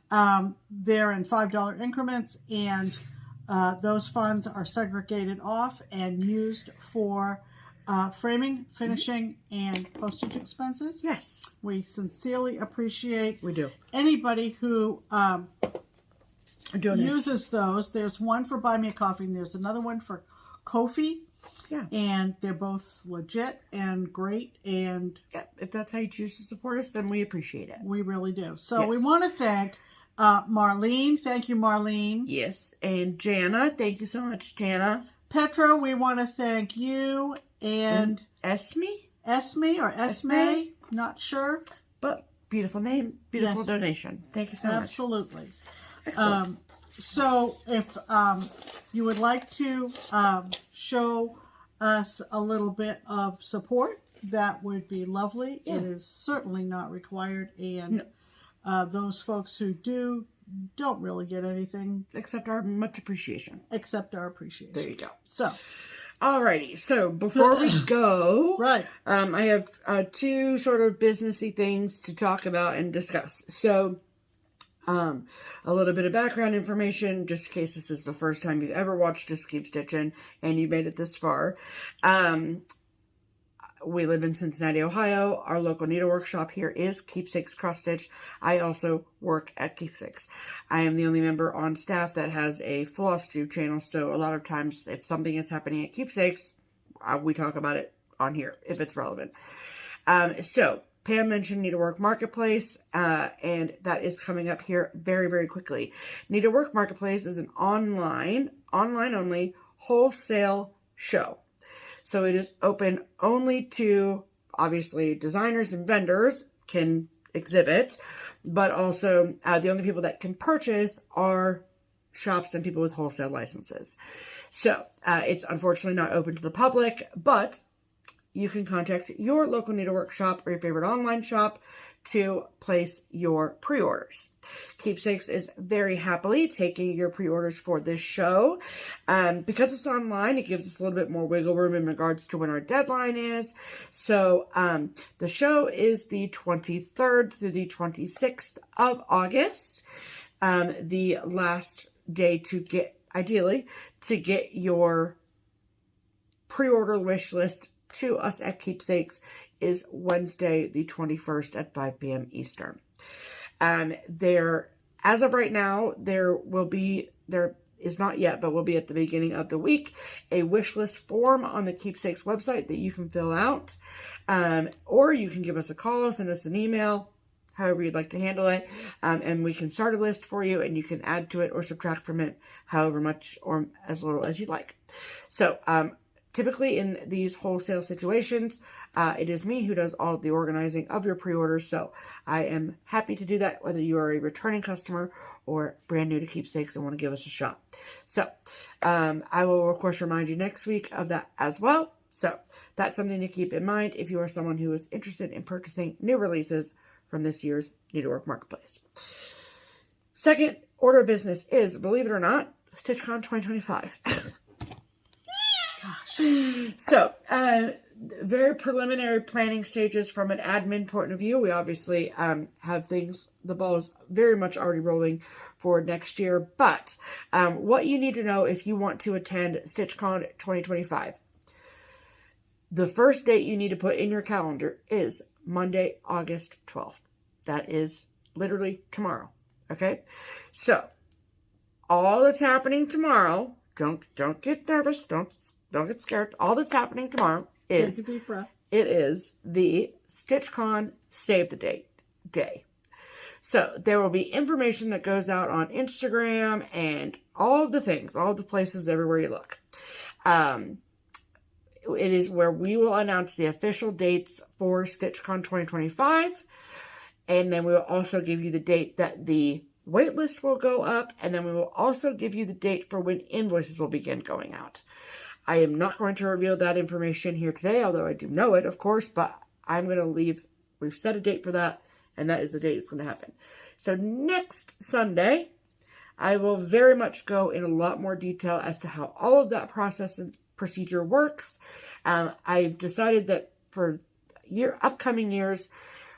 They're in $5 increments, and those funds are segregated off and used for framing, finishing, and postage expenses. Yes. We sincerely appreciate anybody who uses those. There's one for Buy Me a Coffee, and there's another one for Ko-fi. Yeah. And they're both legit and great. And if that's how you choose to support us, then we appreciate it. We really do. So we want to thank Marlene. Thank you, Marlene. Yes. And Jana. Thank you so much, Jana. Petra, we want to thank you. And Esme or Esme. Not sure. But beautiful name. Beautiful donation. Thank you so much. Absolutely. So if you would like to show us a little bit of support, that would be lovely. It is certainly not required, and those folks who don't really get anything except our much appreciation. There you go. So, alrighty. So before we go, I have two sort of businessy things to talk about and discuss. So, a little bit of background information, just in case this is the first time you've ever watched Just Keep Stitchin' and you made it this far. We live in Cincinnati, Ohio. Our local needlework shop here is Keepsakes Cross Stitch. I also work at Keepsakes. I am the only member on staff that has a FlossTube channel, so a lot of times if something is happening at Keepsakes, we talk about it on here if it's relevant. So Pam mentioned Needlework Marketplace, and that is coming up here very, very quickly. Needlework Marketplace is an online only wholesale show. So it is open only to, obviously, designers and vendors can exhibit, but also the only people that can purchase are shops and people with wholesale licenses. So it's unfortunately not open to the public, but you can contact your local needlework shop or your favorite online shop to place your pre-orders. Keepsakes is very happily taking your pre-orders for this show. Because it's online, it gives us a little bit more wiggle room in regards to when our deadline is. So the show is the 23rd through the 26th of August. The last day to get, ideally, to get your pre-order wish list to us at Keepsakes is Wednesday, the 21st at 5 p.m. Eastern. As of right now, there is not yet, but will be at the beginning of the week, a wish list form on the Keepsakes website that you can fill out. Or you can give us a call, send us an email, however you'd like to handle it. And we can start a list for you, and you can add to it or subtract from it however much or as little as you'd like. So typically in these wholesale situations, it is me who does all of the organizing of your pre-orders. So I am happy to do that, whether you are a returning customer or brand new to Keepstakes and want to give us a shot. So I will, of course, remind you next week of that as well. So that's something to keep in mind if you are someone who is interested in purchasing new releases from this year's New to Work Marketplace. Second order of business is, believe it or not, StitchCon 2025. Gosh. So, very preliminary planning stages from an admin point of view. We obviously have things, the ball is very much already rolling for next year. But what you need to know if you want to attend StitchCon 2025, the first date you need to put in your calendar is Monday, August 12th. That is literally tomorrow. Okay? So, all that's happening tomorrow, don't get nervous, don't get scared. All that's happening tomorrow is take a deep breath. It is the StitchCon Save the Date day. So, there will be information that goes out on Instagram and all of the things, all of the places everywhere you look. It is where we will announce the official dates for StitchCon 2025. And then we will also give you the date that the waitlist will go up. And then we will also give you the date for when invoices will begin going out. I am not going to reveal that information here today, although I do know it, of course. But I'm going to leave, we've set a date for that. And that is the date it's going to happen. So next Sunday, I will very much go in a lot more detail as to how all of that process and procedure works. I've decided that for upcoming years,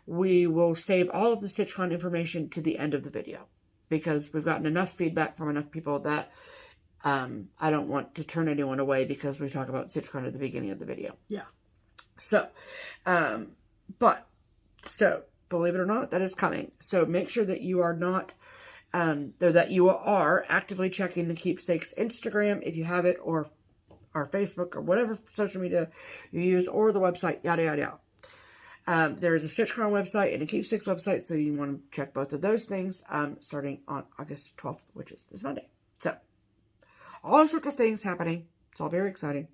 we will save all of the StitchCon information to the end of the video because we've gotten enough feedback from enough people that I don't want to turn anyone away because we talk about StitchCon at the beginning of the video. Yeah. So, believe it or not, that is coming. So make sure that you are not, that you are actively checking the Keepstakes Instagram if you have it, or our Facebook, or whatever social media you use, or the website, yada, yada, yada. There is a StitchCon website and a Keepstakes website, so you want to check both of those things starting on August 12th, which is this Monday. So, all sorts of things happening. It's all very exciting.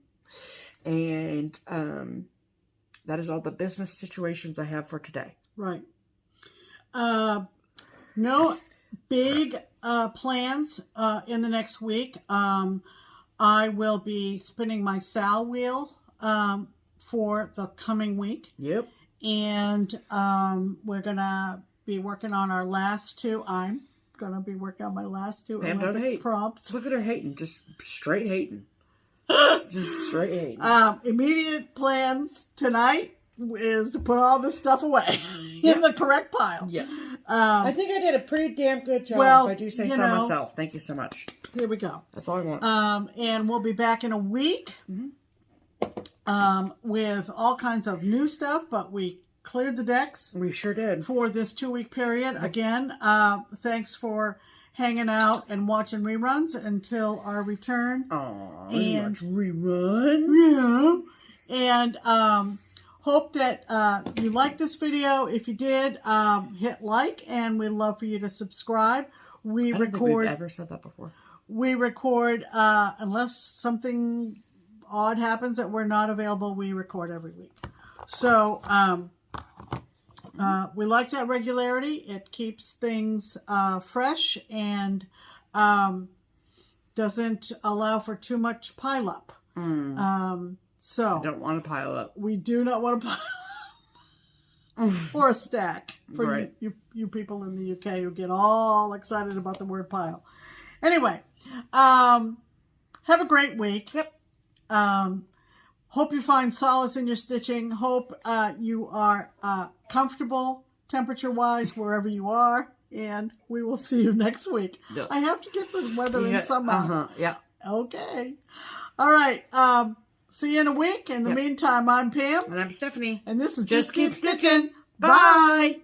And that is all the business situations I have for today. Right. No big plans in the next week. I will be spinning my SAL wheel for the coming week. Yep. And we're going to be working on our last two. I'm going to be working on my last two Olympics prompts. Look at her hating. Just straight hating. Just straight hating. Immediate plans tonight is to put all this stuff away in the correct pile. Yeah. I think I did a pretty damn good job, if I do say so myself. Thank you so much. Here we go. That's all I want. And we'll be back in a week with all kinds of new stuff, but we cleared the decks. We sure did. For this 2-week period. Again, thanks for hanging out and watching reruns until our return. Aww, and watch reruns. Yeah. And hope that you liked this video. If you did, hit like, and we'd love for you to subscribe. I don't think we've ever said that before. We record, unless something odd happens that we're not available, we record every week. So, we like that regularity. It keeps things fresh and doesn't allow for too much pile up. So, I don't want to pile up. We do not want to pile up. Or a stack for you people in the UK who get all excited about the word pile. Anyway, have a great week. Yep. Hope you find solace in your stitching. Hope you are comfortable temperature-wise wherever you are. And we will see you next week. Yep. I have to get the weather in somehow. Yeah. Okay. All right. See you in a week. In the meantime, I'm Pam. And I'm Stephanie. And this is Just Keep Stitching. Bye.